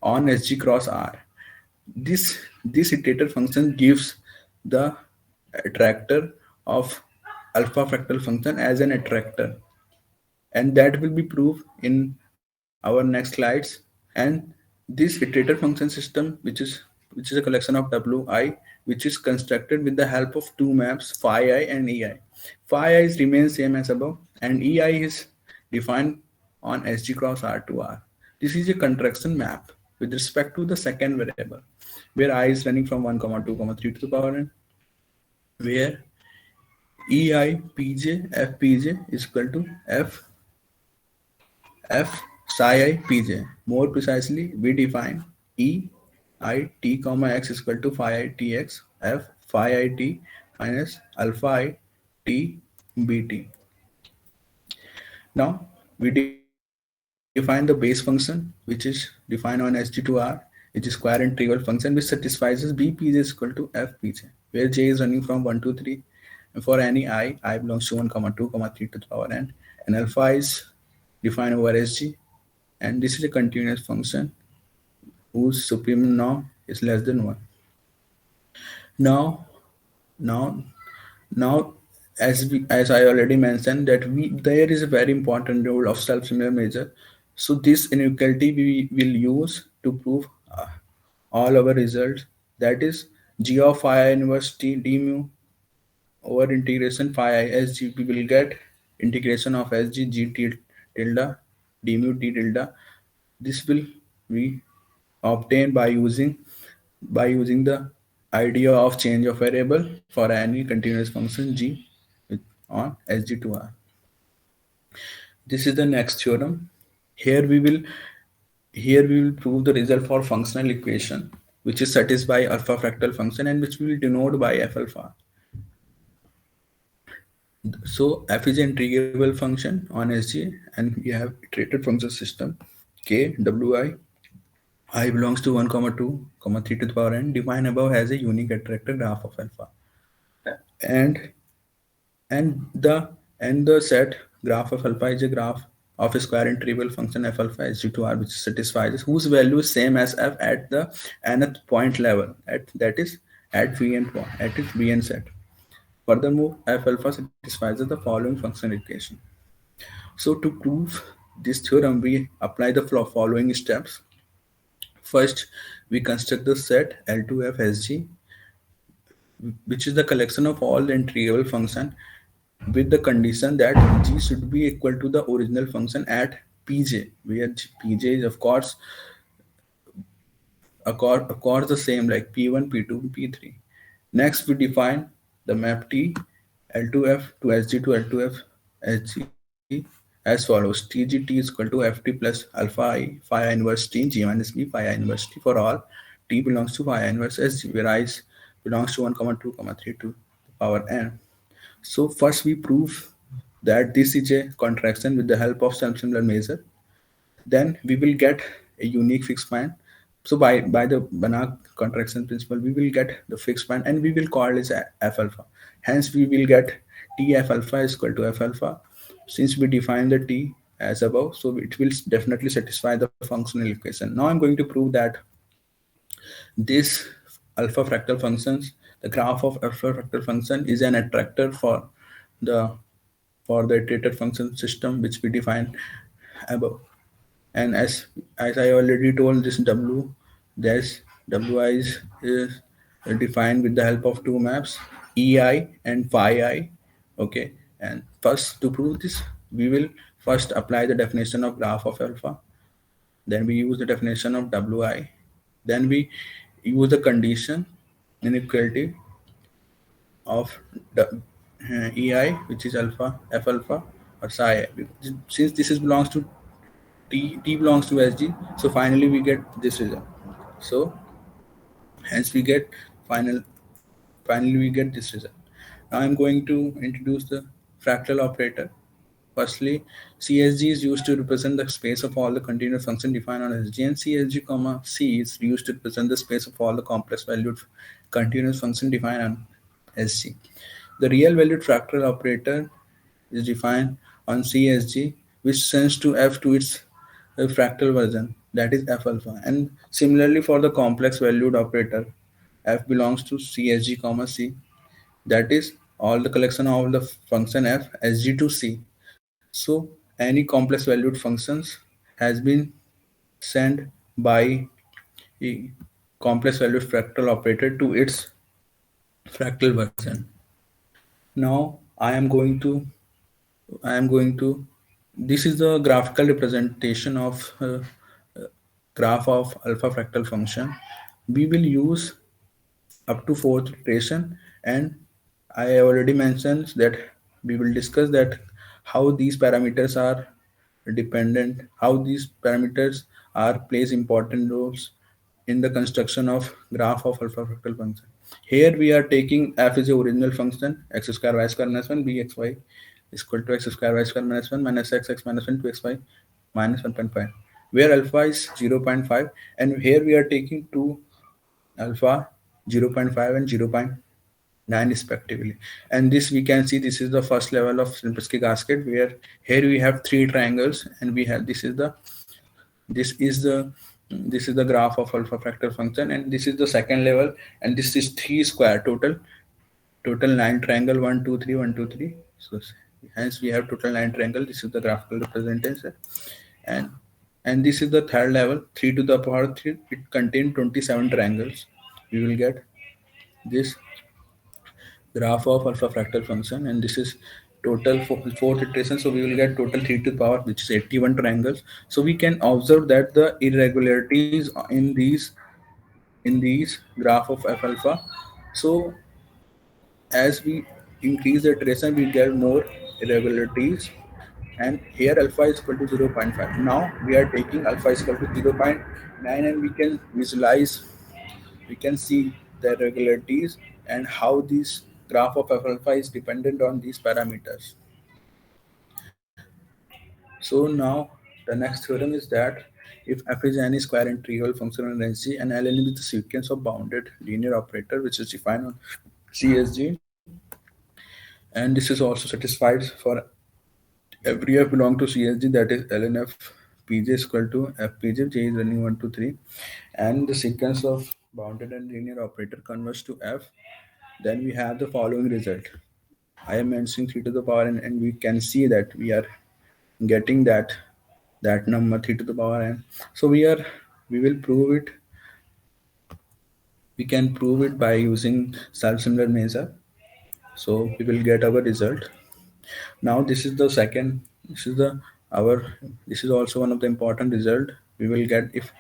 [SPEAKER 7] on SG cross R. This iterator function gives the attractor of alpha fractal function as an attractor, and that will be proved in our next slides. And this iterator function system, which is a collection of Wi, which is constructed with the help of two maps phi I and ei. Phi I remains same as above, and ei is defined on SG cross R to R. This is a contraction map with respect to the second variable, where I is running from 1, 2, 3 to the power n, where ei pj f pj is equal to f psi I pj. More precisely, we define e I t comma x is equal to phi I tx f phi I t minus alpha I t bt. Now we define the base function, which is defined on SG to R, which is square and trivial function, which satisfies b pj is equal to f pj, where j is running from 1 to 3, and for any I belongs to 1, 2, 3 to the power n, and alpha is defined over SG, and this is a continuous function whose supreme norm is less than 1. Now as I already mentioned, that there is a very important role of self-similar measure. So this inequality we will use to prove all our results. That is g of phi inverse t d mu over integration phi I s g. We will get integration of s g g t tilde d mu t tilde. This will be obtained by using the idea of change of variable for any continuous function g on sg to r. This is the next theorem. Here we will prove the result for functional equation which is satisfy alpha fractal function and which we will denote by f alpha. So f is an integrable function on Sg and we have iterated function system k wi I belongs to 1 comma 2 comma 3 to the power n defined above has a unique attractor graph of alpha and the set graph of alpha is a graph of a square integrable function f alpha is due to r which satisfies whose value is same as f at the nth point level that is at vn point at its vn set. Furthermore, f alpha satisfies the following functional equation. So to prove this theorem, we apply the following steps. First, we construct the set L2FSG, which is the collection of all the integrable function with the condition that g should be equal to the original function at pj, where pj is of course the same like p1, p2, p3. Next, we define the map T L2F to SG to L2F SG as follows. TG T is equal to FT plus alpha I phi I inverse T G minus B phi I inverse T for all T belongs to phi I inverse SG, where I belongs to 1, 2, 3 to the power n. So first we prove that this is a contraction with the help of self-similar measure. Then we will get a unique fixed point. So by the Banach contraction principle, we will get the fixed point and we will call it f alpha. Hence, we will get T f alpha is equal to f alpha. Since we define the T as above, so it will definitely satisfy the functional equation. Now I'm going to prove that this alpha fractal functions, the graph of alpha fractal function is an attractor for the iterated function system which we define above. And as I already told, this wi is defined with the help of two maps, ei and phi I. Okay, and first to prove this, we will first apply the definition of graph of alpha. Then we use the definition of wi. Then we use the condition inequality of ei, which is alpha, f alpha, or psi. Since this belongs to T belongs to SG, so finally we get this result. So hence we get finally we get this result. Now I'm going to introduce the fractal operator. Firstly, CSG is used to represent the space of all the continuous function defined on SG, and CSG comma C is used to represent the space of all the complex valued continuous function defined on SG. The real valued fractal operator is defined on CSG, which sends to F to its fractal version, that is f alpha. And similarly for the complex valued operator, f belongs to CSG comma C, that is all the collection of the function f sg to C. So any complex valued functions has been sent by a complex valued fractal operator to its fractal version. Now I am going to this is the graphical representation of graph of alpha fractal function. We will use up to 4th iteration, and I already mentioned that we will discuss that how these parameters are dependent, how these parameters are plays important roles in the construction of graph of alpha fractal function. Here we are taking f is the original function, x square y square minus 1 bxy is equal to x square y square minus 1 minus x minus 1 2xy minus 1.5, where alpha is 0.5, and here we are taking 2 alpha 0.5 and 0.9 respectively. And this we can see this is the first level of Sierpinski gasket, where here we have 3 triangles and we have this is the graph of alpha fractal function, and this is the second level, and this is 3 square total total line triangle 1 2 3 1 2 3. So hence we have total line triangle. This is the graphical representation, and this is the third level, 3 to the power 3. It contains 27 triangles. We will get this graph of alpha fractal function, and this is total fourth iteration. So we will get total 3 to the power, which is 81 triangles. So we can observe that the irregularities in these graph of f alpha. So as we increase the iteration, we get more irregularities, and here alpha is equal to 0.5. Now we are taking alpha is equal to 0.9, and we can visualize, we can see the irregularities and how this graph of f alpha is dependent on these parameters. So now the next theorem is that if f is any square integral function on Rn and Ln is the sequence of bounded linear operator which is defined on CSG, and this is also satisfied for every f belong to CSG, that is ln f pj is equal to fpj, j is running 1 to 3, and the sequence of bounded and linear operator converges to f, then we have the following result. I am mentioning 3 to the power n, and we can see that we are getting that number 3 to the power n. So we will prove it. We can prove it by using self-similar measure. So we will get our result. Now this is the second, this is also one of the important result. We will get if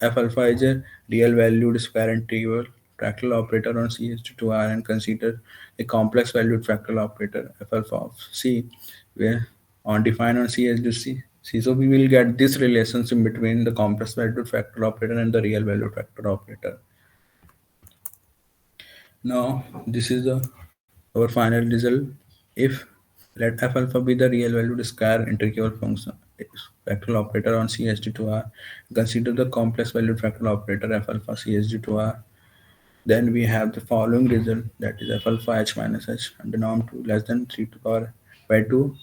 [SPEAKER 7] f alpha is a real valued square integral fractal operator on CH2R and consider a complex valued fractal operator f alpha of C where on defined on CH2C. So we will get this relationship between the complex valued fractal operator and the real valued fractal operator. Now this is our final result. If let f alpha be the real valued square integral function fractal operator on CSG2R, consider the complex valued fractal operator f alpha CSG2R, then we have the following result, that is f alpha h minus h under norm 2 less than 3 to power by 2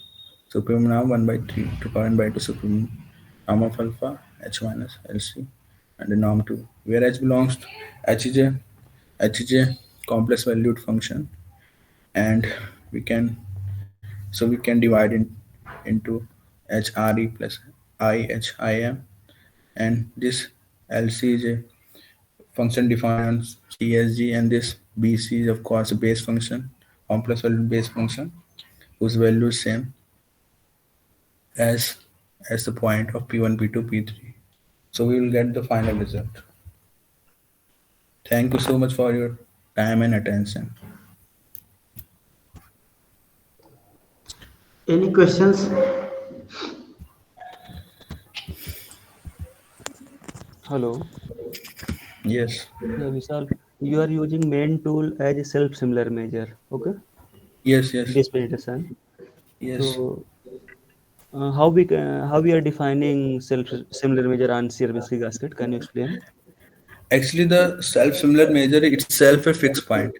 [SPEAKER 7] supreme norm 1 by 3 to power n by 2 supreme norm of alpha h minus LC under norm 2, where h belongs to h is a complex valued function, and we can divide it into HRE plus IHIM, and this LC is a function defined on CSG, and this BC is of course a base function, complex valued base function, whose value is same as the point of P1, P2, P3. So we will get the final result. Thank you so much for your time and attention.
[SPEAKER 2] Any questions?
[SPEAKER 4] Hello.
[SPEAKER 7] Yes.
[SPEAKER 4] Yeah, Vishal, you are using main tool as a self-similar measure. Okay.
[SPEAKER 7] Yes.
[SPEAKER 4] This presentation.
[SPEAKER 7] Yes.
[SPEAKER 4] So how we are defining self-similar measure on Sierpinski gasket? Can you explain?
[SPEAKER 7] Actually, the self-similar measure itself a fixed point.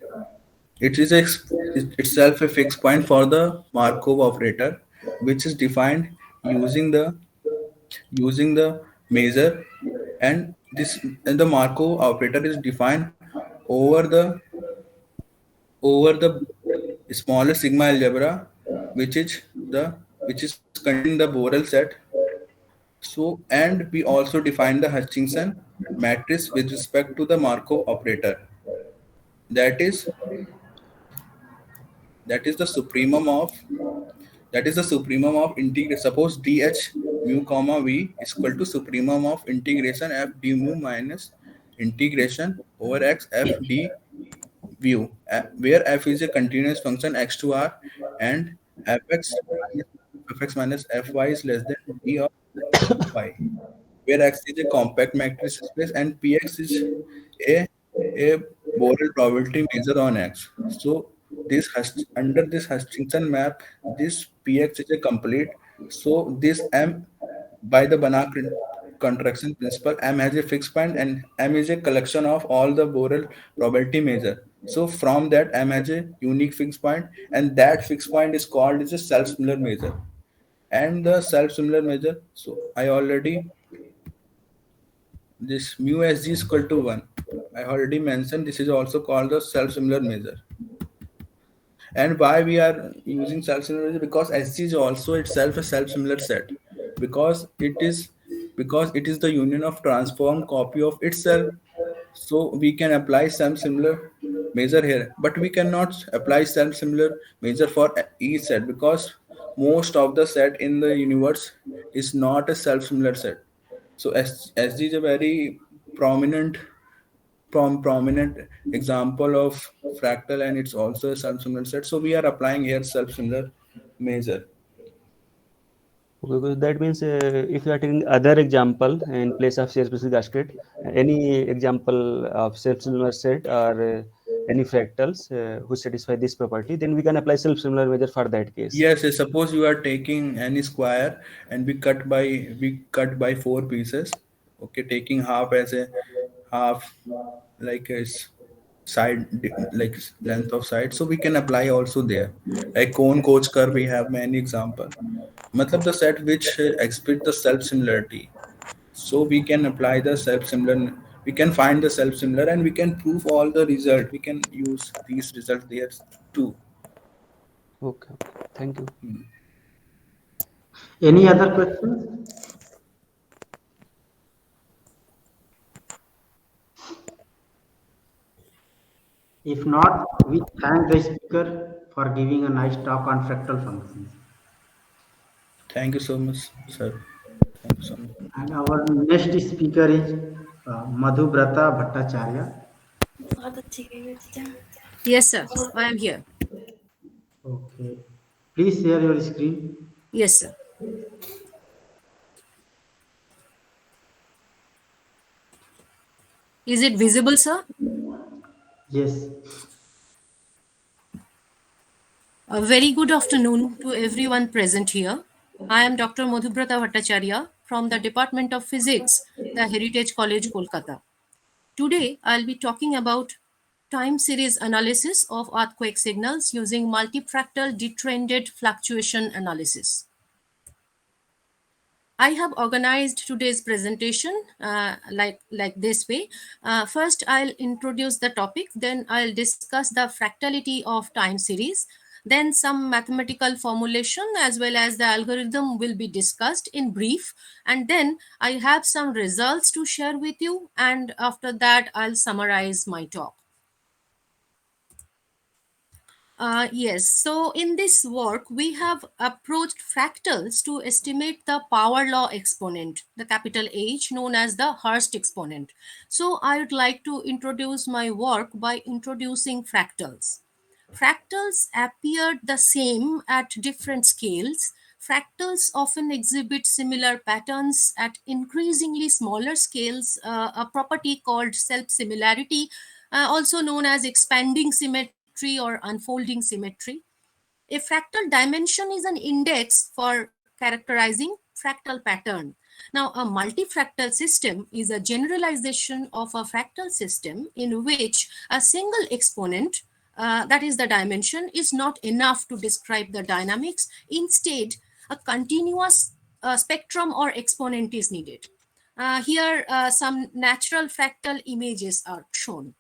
[SPEAKER 7] It is itself a fixed point for the Markov operator, which is defined using the measure, and the Markov operator is defined over the smaller sigma algebra, which is containing the Borel set. So, and we also define the Hutchinson matrix with respect to the Markov operator. That is the supremum of integration. Suppose dh mu comma v is equal to supremum of integration f d mu minus integration over x f d mu, where f is a continuous function x to r, and fx minus fy is less than d of y, where x is a compact matrix space and px is a Borel probability measure on x. So under this Hutchinson map, this px is a complete. So this m, by the Banach contraction principle, m has a fixed point and m is a collection of all the Borel probability measure. So from that, m has a unique fixed point, and that fixed point is called as a self-similar measure. And the self-similar measure, so I already, this mu sg is equal to 1. I already mentioned this is also called the self-similar measure. And why we are using self-similar? Because SG is also itself a self-similar set, because it is the union of transformed copy of itself. So we can apply some similar measure here, but we cannot apply some similar measure for each set, because most of the set in the universe is not a self-similar set. So SG is a very prominent prominent example of fractal, and it's also a self-similar set. So we are applying here self-similar measure.
[SPEAKER 4] Okay, that means if you are taking other example in place of self-specific gasket, any example of self-similar set or any fractals who satisfy this property, then we can apply self-similar measure for that case.
[SPEAKER 7] Yes, suppose you are taking any square and we cut by 4 pieces. Okay, taking half as a half, like a side, like length of side. So we can apply also there. Like cone coach curve, we have many example. Matlab the set which exhibit the self similarity. So we can apply the self similar. We can find the self similar and we can prove all the result. We can use these results there too.
[SPEAKER 4] Okay, thank you.
[SPEAKER 2] Any other questions? If not, we thank the speaker for giving a nice talk on fractal functions.
[SPEAKER 7] Thank you so much, sir. Thank you so much.
[SPEAKER 2] And our next speaker is Madhubrata Bhattacharya.
[SPEAKER 8] Yes, sir. I am here.
[SPEAKER 2] Okay. Please share your screen.
[SPEAKER 8] Yes, sir. Is it visible, sir?
[SPEAKER 2] Yes.
[SPEAKER 8] A very good afternoon to everyone present here. I am Dr. Madhubrata Bhattacharya from the Department of Physics, the Heritage College, Kolkata. Today, I'll be talking about time series analysis of earthquake signals using multifractal detrended fluctuation analysis. I have organized today's presentation like this way. First, I'll introduce the topic, then I'll discuss the fractality of time series, then some mathematical formulation as well as the algorithm will be discussed in brief, and then I have some results to share with you, and after that, I'll summarize my talk. Yes, so in this work, we have approached fractals to estimate the power law exponent, the capital H, known as the Hurst exponent. So I would like to introduce my work by introducing fractals. Fractals appear the same at different scales. Fractals often exhibit similar patterns at increasingly smaller scales, a property called self-similarity, also known as expanding symmetry or unfolding symmetry. A fractal dimension is an index for characterizing fractal pattern. Now, a multifractal system is a generalization of a fractal system in which a single exponent, that is the dimension, is not enough to describe the dynamics. Instead, a continuous spectrum or exponent is needed. Here, some natural fractal images are shown.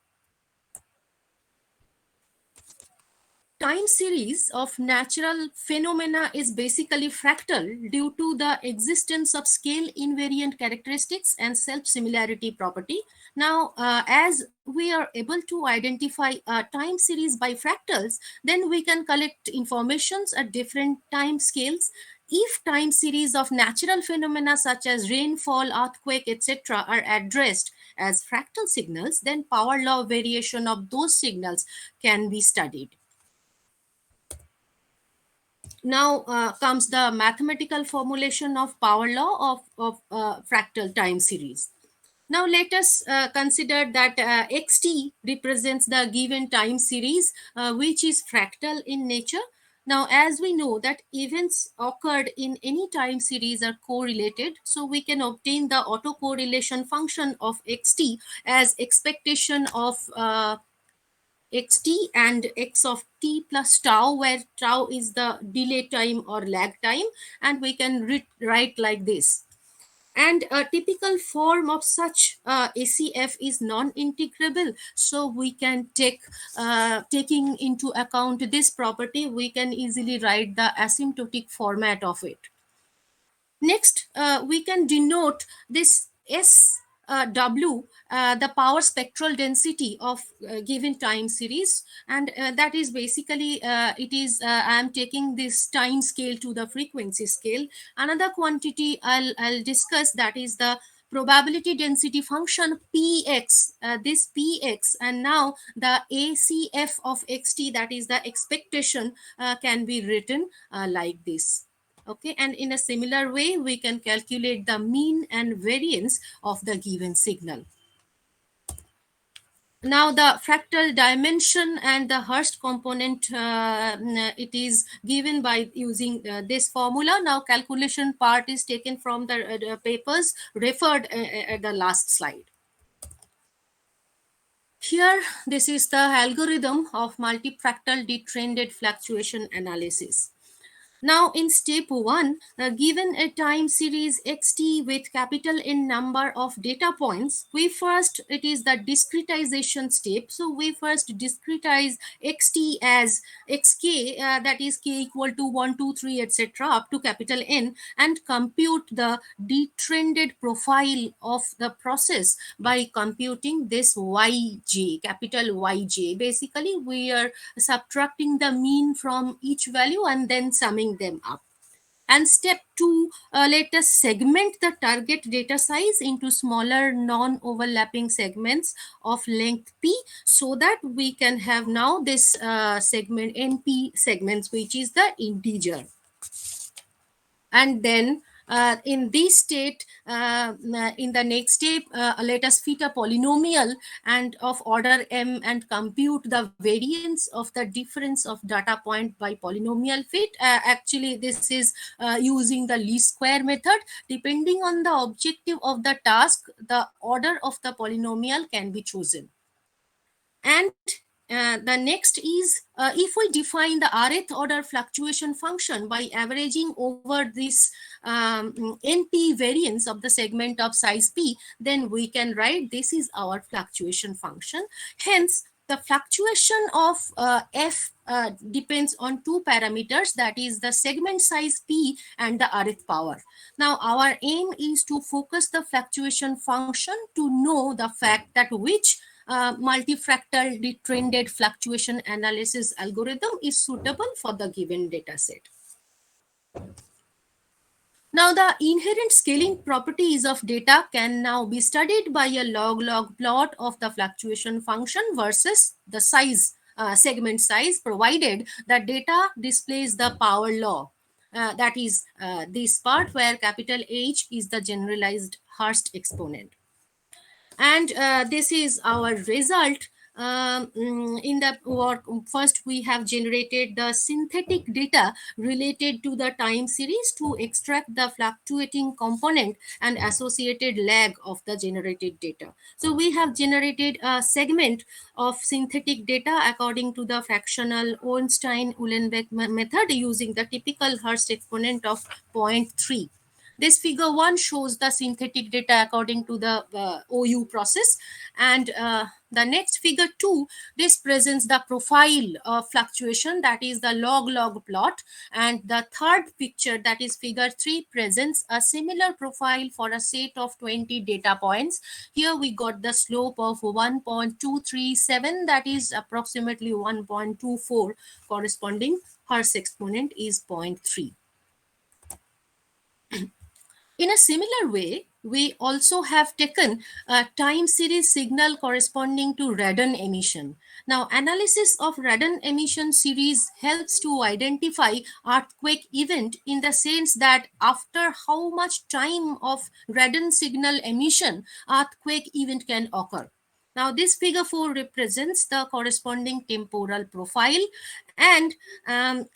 [SPEAKER 8] Time series of natural phenomena is basically fractal due to the existence of scale invariant characteristics and self-similarity property. Now, as we are able to identify a time series by fractals, then we can collect informations at different time scales. If time series of natural phenomena such as rainfall, earthquake, etc. are addressed as fractal signals, then power law variation of those signals can be studied. Now comes the mathematical formulation of power law of fractal time series. Now let us consider that xt represents the given time series which is fractal in nature. Now, as we know that events occurred in any time series are correlated, so we can obtain the autocorrelation function of xt as expectation of xt and x of t plus tau, where tau is the delay time or lag time, and we can write like this. And a typical form of such ACF is non-integrable. So we can taking into account this property, we can easily write the asymptotic format of it. Next, we can denote this SW, the power spectral density of given time series, and that is basically I am taking this time scale to the frequency scale. Another quantity I'll discuss, that is the probability density function px, this px, and now the ACF of xt, that is the expectation, can be written like this. Okay, and in a similar way, we can calculate the mean and variance of the given signal. Now the fractal dimension and the Hurst component, it is given by using this formula. Now calculation part is taken from the papers referred at the last slide. Here, this is the algorithm of multifractal detrended fluctuation analysis. Now in step 1, given a time series xt with capital N number of data points, it is the discretization step. So we first discretize xt as xk, that is k equal to 1, 2, 3, etc. up to capital N, and compute the detrended profile of the process by computing this yj, capital Yj. Basically, we are subtracting the mean from each value and then summing them up. And step 2, let us segment the target data size into smaller non-overlapping segments of length p, so that we can have now this segment np segments, which is the integer. And then in this state, in the next step, let us fit a polynomial and of order m and compute the variance of the difference of data point by polynomial fit. Actually, this is using the least square method. Depending on the objective of the task, the order of the polynomial can be chosen. And the next is, if we define the rth order fluctuation function by averaging over this np variance of the segment of size p, then we can write this is our fluctuation function. Hence, the fluctuation of f depends on two parameters, that is the segment size p and the rth power. Now our aim is to focus the fluctuation function to know the fact that which multifractal detrended fluctuation analysis algorithm is suitable for the given data set. Now the inherent scaling properties of data can now be studied by a log-log plot of the fluctuation function versus the size, segment size, provided that data displays the power law. That is this part where capital H is the generalized Hurst exponent. And this is our result. In the work, first we have generated the synthetic data related to the time series to extract the fluctuating component and associated lag of the generated data. So we have generated a segment of synthetic data according to the fractional Ornstein-Uhlenbeck method using the typical Hurst exponent of 0.3. This figure 1 shows the synthetic data according to the OU process, and the next figure 2, this presents the profile of fluctuation, that is the log-log plot, and the third picture, that is figure 3, presents a similar profile for a set of 20 data points. Here we got the slope of 1.237, that is approximately 1.24, corresponding Hurst exponent is 0.3. In a similar way, we also have taken a time series signal corresponding to radon emission. Now, analysis of radon emission series helps to identify earthquake event in the sense that after how much time of radon signal emission, earthquake event can occur. Now, this figure 4 represents the corresponding temporal profile, and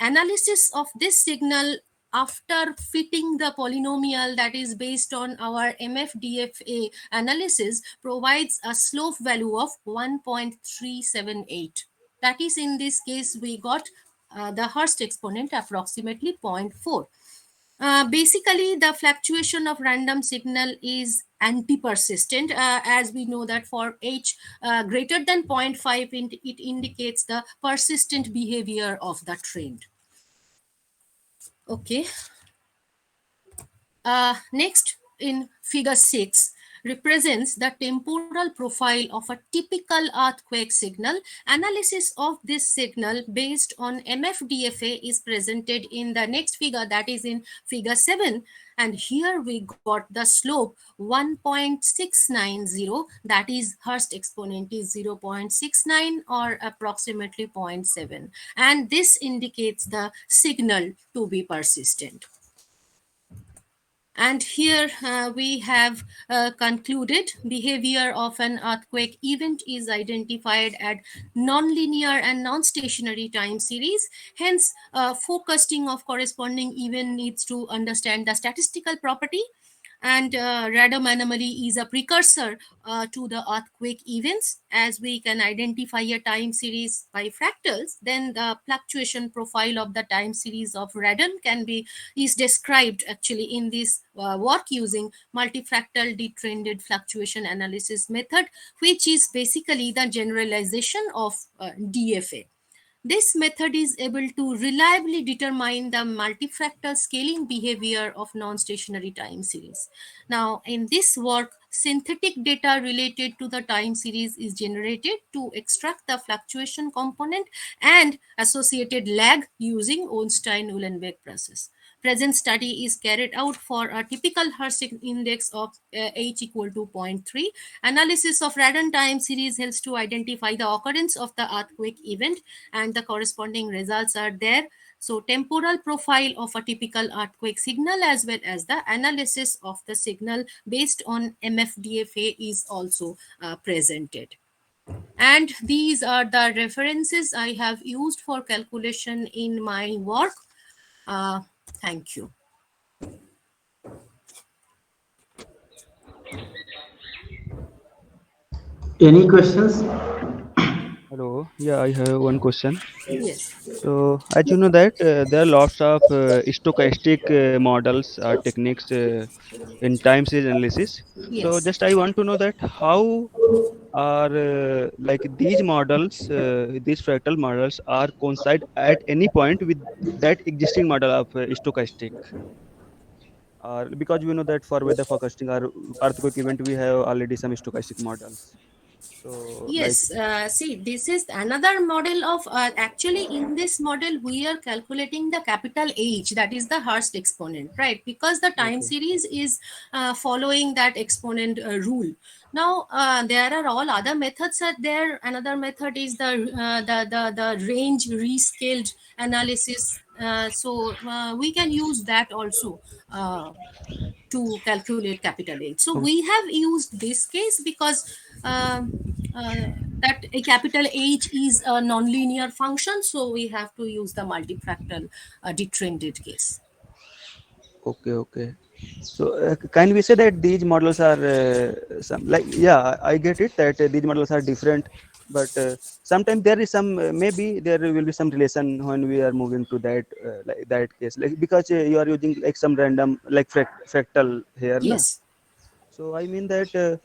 [SPEAKER 8] analysis of this signal after fitting the polynomial that is based on our MFDFA analysis provides a slope value of 1.378. That is, in this case, we got the Hurst exponent approximately 0.4. Basically, the fluctuation of random signal is anti-persistent, as we know that for h greater than 0.5, it indicates the persistent behavior of the trend. Okay. Next, in figure 6, represents the temporal profile of a typical earthquake signal. Analysis of this signal based on MFDFA is presented in the next figure, that is in figure 7. And here we got the slope 1.690, that is Hurst exponent is 0.69 or approximately 0.7. And this indicates the signal to be persistent. And here we have concluded behavior of an earthquake event is identified at nonlinear and non-stationary time series. Hence, forecasting of corresponding event needs to understand the statistical property. And radon anomaly is a precursor to the earthquake events. As we can identify a time series by fractals, then the fluctuation profile of the time series of radon is described actually in this work using multifractal detrended fluctuation analysis method, which is basically the generalization of DFA. This method is able to reliably determine the multifractal scaling behavior of non-stationary time series. Now, in this work, synthetic data related to the time series is generated to extract the fluctuation component and associated lag using Ornstein-Uhlenbeck process. Present study is carried out for a typical Hurst index of h equal to 0.3. Analysis of radon time series helps to identify the occurrence of the earthquake event, and the corresponding results are there. So temporal profile of a typical earthquake signal as well as the analysis of the signal based on MFDFA is also presented. And these are the references I have used for calculation in my work. Thank you.
[SPEAKER 2] Any questions?
[SPEAKER 4] Hello. Yeah, I have one question.
[SPEAKER 8] Yes.
[SPEAKER 4] So, as you know that there are lots of stochastic models or techniques in time series analysis. So,
[SPEAKER 8] Yes.
[SPEAKER 4] just I want to know that how are like these models, these fractal models are coincide at any point with that existing model of stochastic. Or because we know that for weather forecasting or earthquake event, we have already some stochastic models. So, like,
[SPEAKER 8] Yes, see, this is another model of actually in this model we are calculating the capital H, that is the Hurst exponent, right? Because the time
[SPEAKER 4] okay,
[SPEAKER 8] series is following that exponent rule. Now there are all other methods are there. Another method is the range rescaled analysis. So we can use that also. To calculate capital H. So
[SPEAKER 4] oh,
[SPEAKER 8] we have used this case because that a capital H is a nonlinear function. So we have to use the multifractal detrended case.
[SPEAKER 4] okay, okay. So, can we say that these models are some like yeah, I get it that these models are different, but sometimes there is some maybe there will be some relation when we are moving to that like that case, like because you are using like some random like fractal here, na?
[SPEAKER 8] Yes.
[SPEAKER 4] So I mean that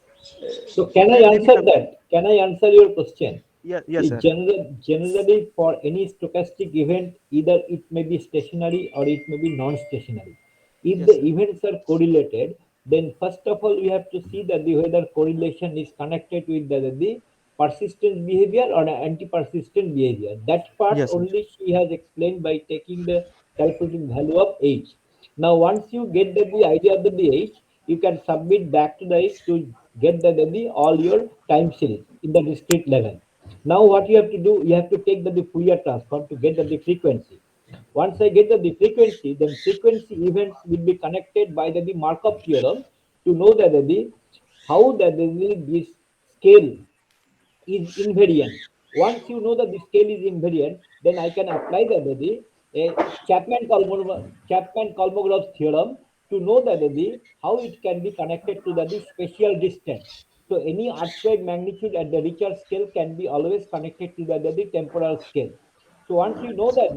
[SPEAKER 9] So can I
[SPEAKER 4] there may be
[SPEAKER 9] answer
[SPEAKER 4] some
[SPEAKER 9] that? Can I answer your question?
[SPEAKER 4] yeah, yes,
[SPEAKER 9] See,
[SPEAKER 4] sir.
[SPEAKER 9] generally for any stochastic event, either it may be stationary or it may be non-stationary. If
[SPEAKER 4] Yes,
[SPEAKER 9] the
[SPEAKER 4] sir.
[SPEAKER 9] events are correlated, then first of all we have to see that the whether correlation is connected with the persistent behavior or anti-persistent behavior. That part
[SPEAKER 4] Yes, sir.
[SPEAKER 9] only she has explained by taking the calculated value of H. Now, once you get the idea of the H, you can submit back to the H to get the all your time series in the discrete level. Now, what you have to do, you have to take the Fourier transform to get the frequency. Once I get the frequency, then frequency events will be connected by the Markov theorem to know that how this scale is invariant. Once you know that the scale is invariant, then I can apply Chapman-Kolmogorov theorem to know that how it can be connected to the spatial distance. So any earthquake magnitude at the Richter scale can be always connected to the temporal scale. So once you know that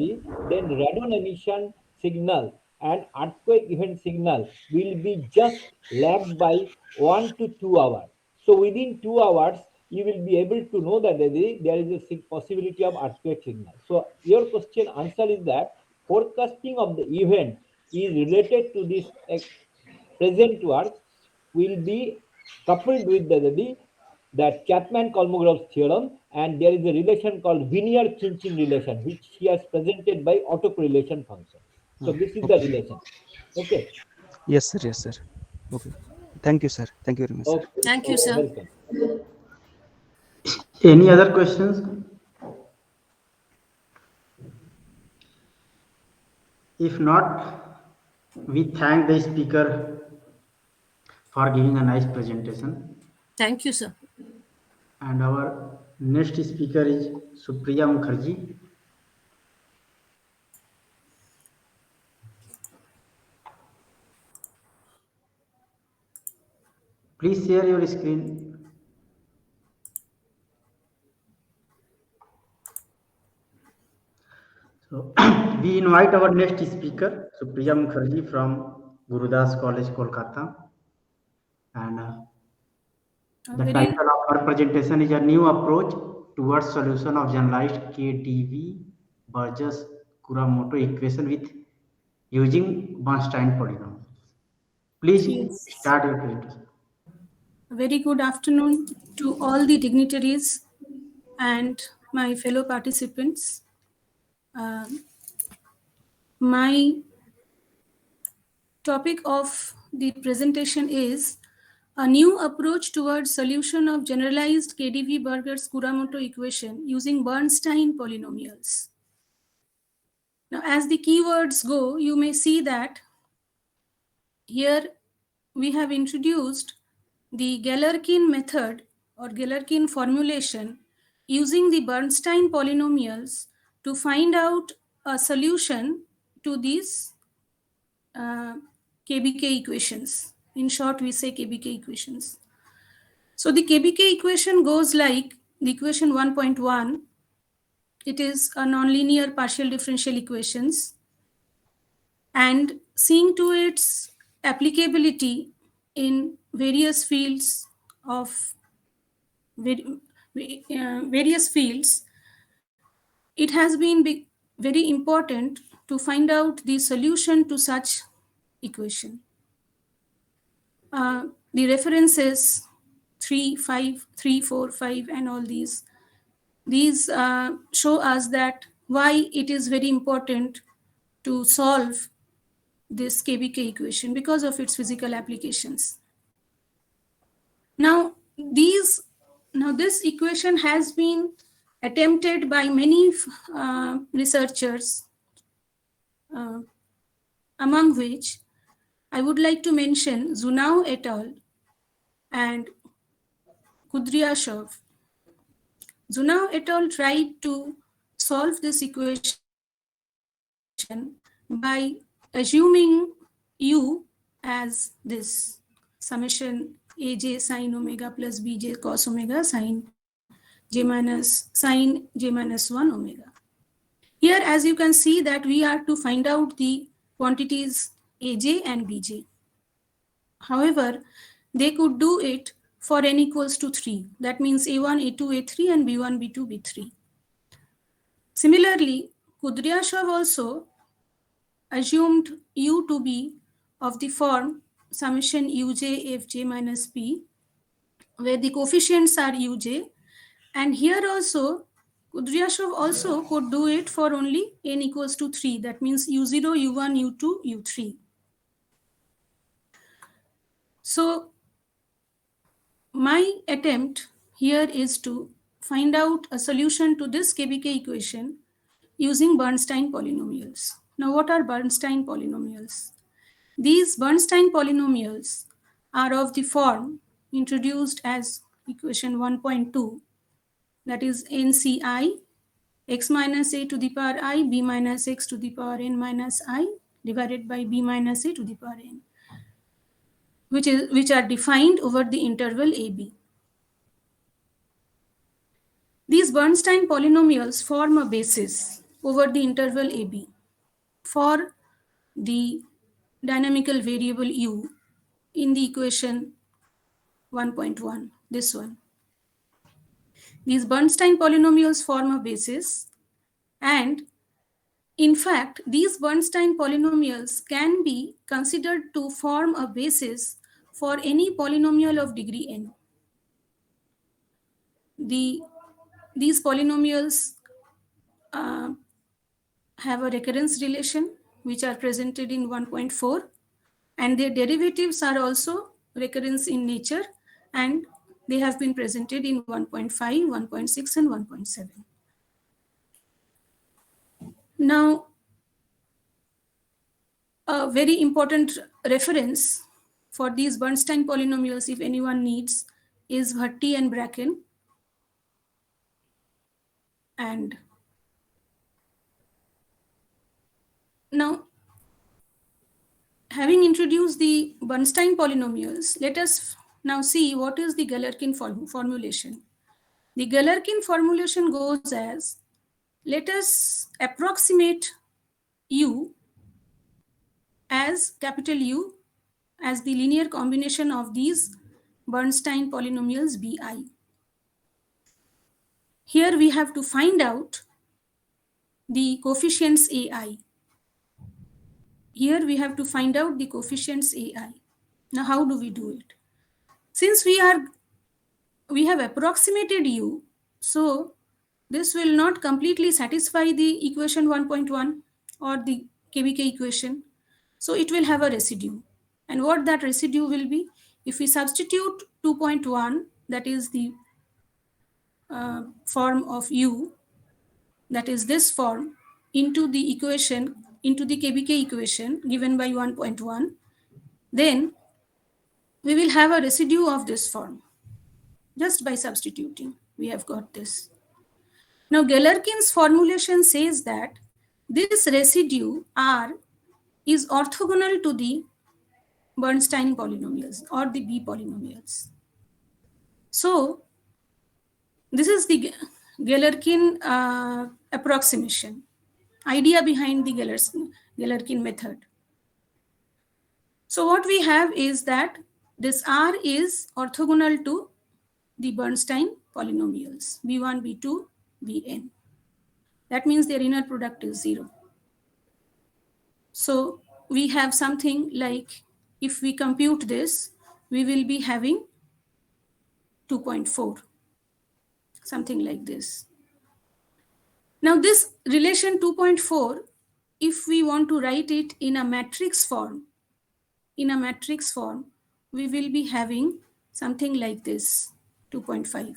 [SPEAKER 9] then radon emission signal and earthquake event signal will be just lagged by 1 to 2 hours. So within 2 hours, you will be able to know that there is a possibility of earthquake signal. So your question answer is that forecasting of the event is related to this present work will be coupled with that Chapman-Kolmogorov theorem, and there is a relation called Vineyard-Chinchin relation, which he has presented by autocorrelation function. So this is the relation. Okay.
[SPEAKER 4] Yes, sir. Yes, sir. Okay. Thank you, sir. Thank you very much, sir.
[SPEAKER 9] Okay.
[SPEAKER 8] Thank you, sir.
[SPEAKER 9] Welcome.
[SPEAKER 2] Any other questions? If not, we thank the speaker for giving a nice presentation.
[SPEAKER 8] Thank you, sir.
[SPEAKER 2] And our next speaker is Supriya Mukherjee. Please share your screen. So we invite our next speaker, Supriya Mukherjee from Gurudas College, Kolkata. And the title of her presentation is A New Approach Towards Solution of Generalized KdV Burgers-Kuramoto Equation with Using Bernstein Polynomial. Please start your presentation.
[SPEAKER 10] Very good afternoon to all the dignitaries and my fellow participants. My topic of the presentation is a new approach towards solution of generalized KdV Burgers-Kuramoto equation using Bernstein polynomials. Now, as the keywords go, you may see that here we have introduced the Galerkin method or Galerkin formulation using the Bernstein polynomials to find out a solution to these KBK equations. In short, we say KBK equations. So the KBK equation goes like the equation 1.1. It is a nonlinear partial differential equations, and seeing to its applicability in various fields of various fields, it has been very important to find out the solution to such equation. The references 3, 5, 3, 4, 5, and all these show us that why it is very important to solve this KBK equation because of its physical applications. Now this equation has been attempted by many researchers, among which I would like to mention Zunau et al. And Kudryashov. Zunau et al. Tried to solve this equation by assuming U as this summation Aj sine omega plus Bj cos omega sine j minus 1 omega. Here, as you can see, that we are to find out the quantities Aj and Bj. However, they could do it for n equals to 3. That means A1, A2, A3 and B1, B2, B3. Similarly, Kudryashov also assumed U to be of the form summation Uj Fj minus P, where the coefficients are Uj. And here also, Kudryashov also could do it for only n equals to 3. That means U0, U1, U2, U3. So my attempt here is to find out a solution to this KBK equation using Bernstein polynomials. Now, what are Bernstein polynomials? These Bernstein polynomials are of the form introduced as equation 1.2, that is NCI x minus a to the power I, b minus x to the power n minus I divided by b minus a to the power n, which are defined over the interval AB. These Bernstein polynomials form a basis over the interval AB for the dynamical variable u in the equation 1.1, this one. These Bernstein polynomials form a basis, and in fact, these Bernstein polynomials can be considered to form a basis for any polynomial of degree n. These polynomials have a recurrence relation, which are presented in 1.4, and their derivatives are also recurrence in nature, and they have been presented in 1.5, 1.6, and 1.7. Now, a very important reference for these Bernstein polynomials, if anyone needs, is Bhatti and Bracken. And now, having introduced the Bernstein polynomials, let us now see what is the Galerkin formulation. The Galerkin formulation goes as, let us approximate U as capital U as the linear combination of these Bernstein polynomials Bi. Here we have to find out the coefficients Ai. Here we have to find out the coefficients Ai. Now how do we do it? Since we have approximated U, so this will not completely satisfy the equation 1.1 or the KBK equation. So it will have a residue. And what that residue will be, if we substitute 2.1, that is the form of U, that is this form, into the equation, into the KBK equation given by 1.1, then we will have a residue of this form. Just by substituting, we have got this. Now, Galerkin's formulation says that this residue R is orthogonal to the Bernstein polynomials or the B polynomials. So, this is the Galerkin approximation, idea behind the Galerkin method. So, what we have is that this R is orthogonal to the Bernstein polynomials, B1, B2, Bn. That means their inner product is 0. So we have something like, if we compute this, we will be having 2.4, something like this. Now this relation 2.4, if we want to write it in a matrix form, we will be having something like this, 2.5,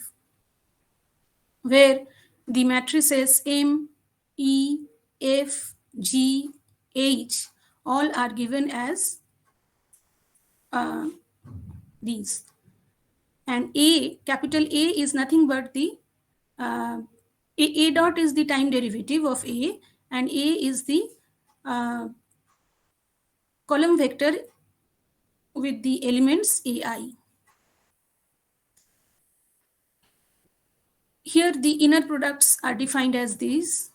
[SPEAKER 10] where the matrices M, E, F, G, H all are given as these. And A, capital A is nothing but the, A dot is the time derivative of A, and A is the column vector with the elements AI. Here the inner products are defined as these.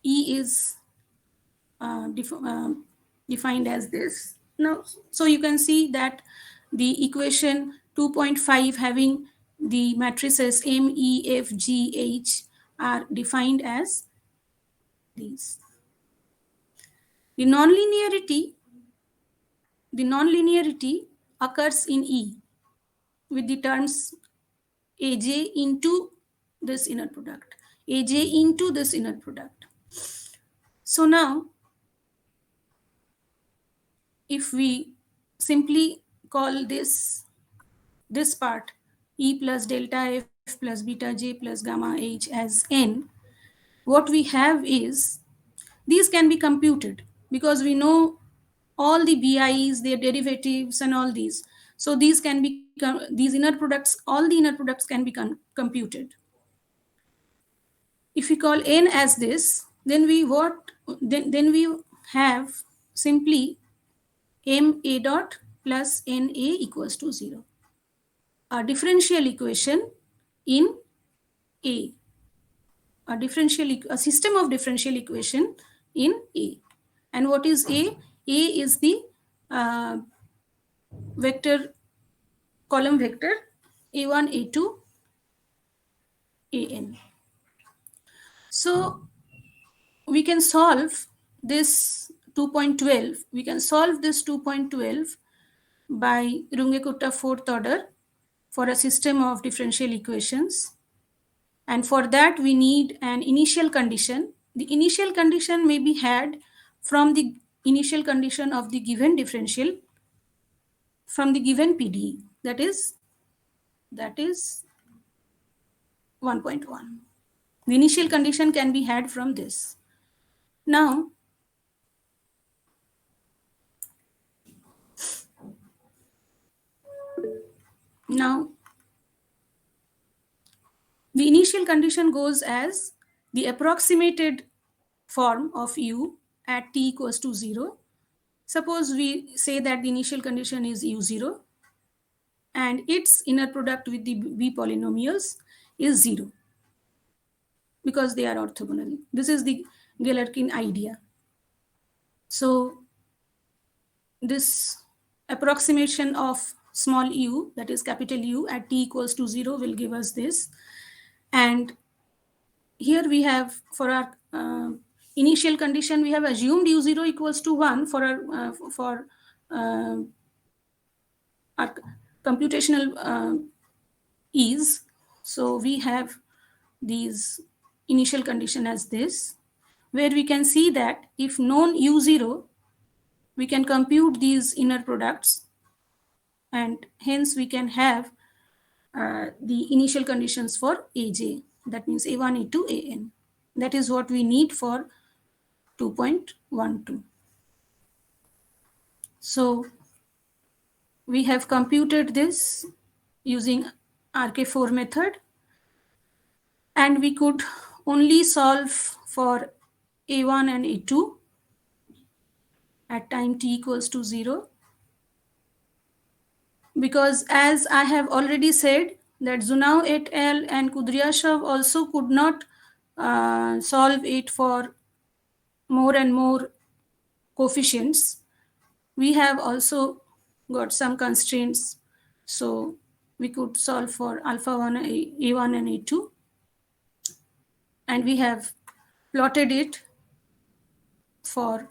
[SPEAKER 10] E is defined as this. Now, so you can see that the equation 2.5 having the matrices M, E, F, G, H are defined as these. The nonlinearity occurs in E with the terms Aj into this inner product, Aj into this inner product. So now, if we simply call this part E plus delta F plus beta J plus gamma H as N, what we have is, these can be computed because we know all the BIs, their derivatives and all these. So these can be, these inner products, all the inner products can be computed. If we call N as this, then we have simply M A dot plus N A equals to 0. A differential equation in A. A system of differential equation in A. And what is A? A is the vector, column vector A1, A2, AN. So we can solve this 2.12. We can solve this 2.12 by Runge-Kutta fourth order for a system of differential equations. And for that, we need an initial condition. The initial condition may be had from the initial condition of the given differential from the given PDE. That is 1.1. The initial condition can be had from this. Now, the initial condition goes as the approximated form of u at t equals to 0. Suppose we say that the initial condition is u0 and its inner product with the b polynomials is 0 because they are orthogonal. This is the Galerkin idea. So this approximation of small u, that is capital U, at t equals to 0 will give us this. And here we have, for our initial condition, we have assumed u0 equals to 1 for our computational ease. So we have these initial condition as this, where we can see that if known u0, we can compute these inner products, and hence we can have the initial conditions for AJ. That means A1, A2, AN. That is what we need for 2.12. So we have computed this using RK4 method, and we could only solve for A1 and A2 at time t equals to 0. Because as I have already said that Zunau et al. And Kudryashov also could not solve it for more and more coefficients. We have also got some constraints. So we could solve for alpha 1, A1 and A2. And we have plotted it for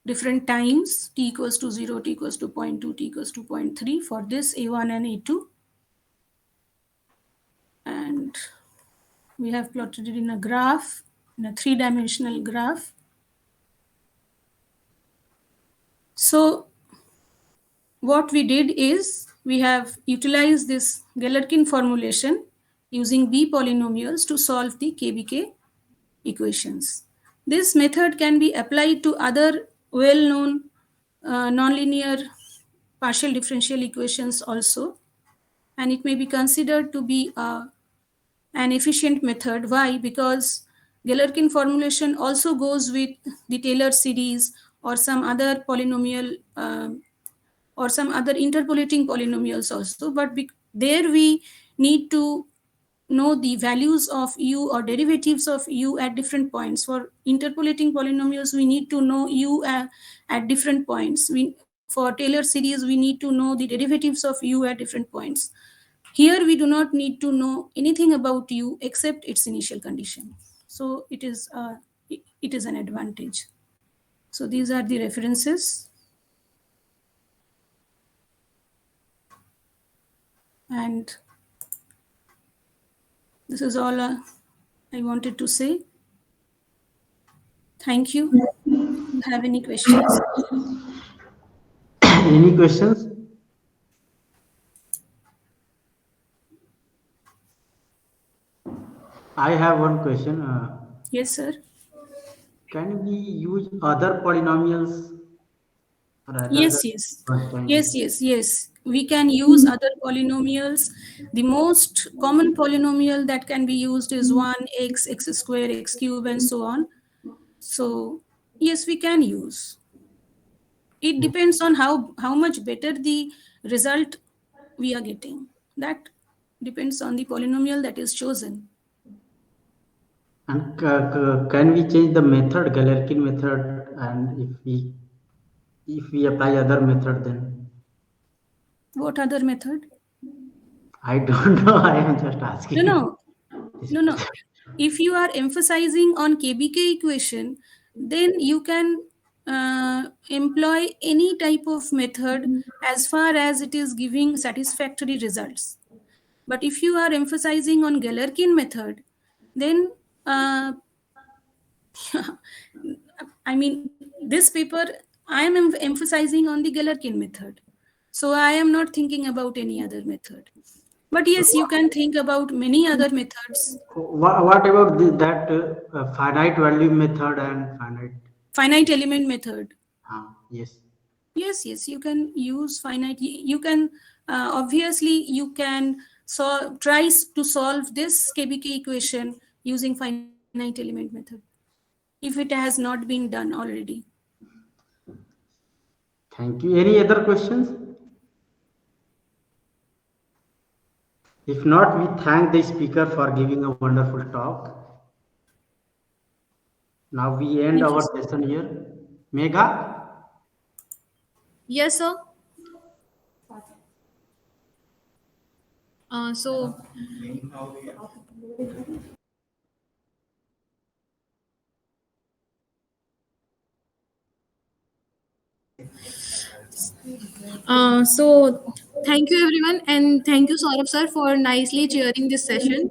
[SPEAKER 10] different times, t equals to 0, t equals to 0.2, t equals to 0.3 for this A1 and A2. And we have plotted it in a graph, in a 3-dimensional graph. So what we did is we have utilized this Galerkin formulation using B polynomials to solve the KBK equations. This method can be applied to other well-known nonlinear partial differential equations also, and it may be considered to be an efficient method. Why? Because Galerkin formulation also goes with the Taylor series or some other polynomial or some other interpolating polynomials also, but there we need to know the values of u or derivatives of u at different points. For interpolating polynomials, we need to know u at different points. For Taylor series, we need to know the derivatives of u at different points. Here, we do not need to know anything about u except its initial condition. So it is an advantage. So these are the references. And this is all I wanted to say. Thank you. Do you have any questions?
[SPEAKER 2] Any questions? I have one question.
[SPEAKER 10] Yes, sir.
[SPEAKER 2] Can we use other polynomials?
[SPEAKER 10] Yes. We can use other polynomials. The most common polynomial that can be used is 1x, x square, x cube, and so on. So yes, we can use. It depends on how much better the result we are getting. That depends on the polynomial that is chosen.
[SPEAKER 2] And can we change the method, Galerkin method, and if we apply other method, then
[SPEAKER 10] What other method?
[SPEAKER 2] I don't know. I am just asking.
[SPEAKER 10] No. If you are emphasizing on KBK equation, then you can employ any type of method as far as it is giving satisfactory results. But if you are emphasizing on Galerkin method, then I mean, this paper, I am emphasizing on the Galerkin method. So I am not thinking about any other method. But yes, you can think about many other methods.
[SPEAKER 2] What about that finite value method and
[SPEAKER 10] Finite element method.
[SPEAKER 2] Yes.
[SPEAKER 10] Yes, you can use finite. You can obviously you can try to solve this KBK equation using finite element method if it has not been done already.
[SPEAKER 2] Thank you. Any other questions? If not, we thank the speaker for giving a wonderful talk. Now we end our session here. Megha?
[SPEAKER 8] Yes, sir. So thank you everyone, and thank you Saurabh sir for nicely chairing this session.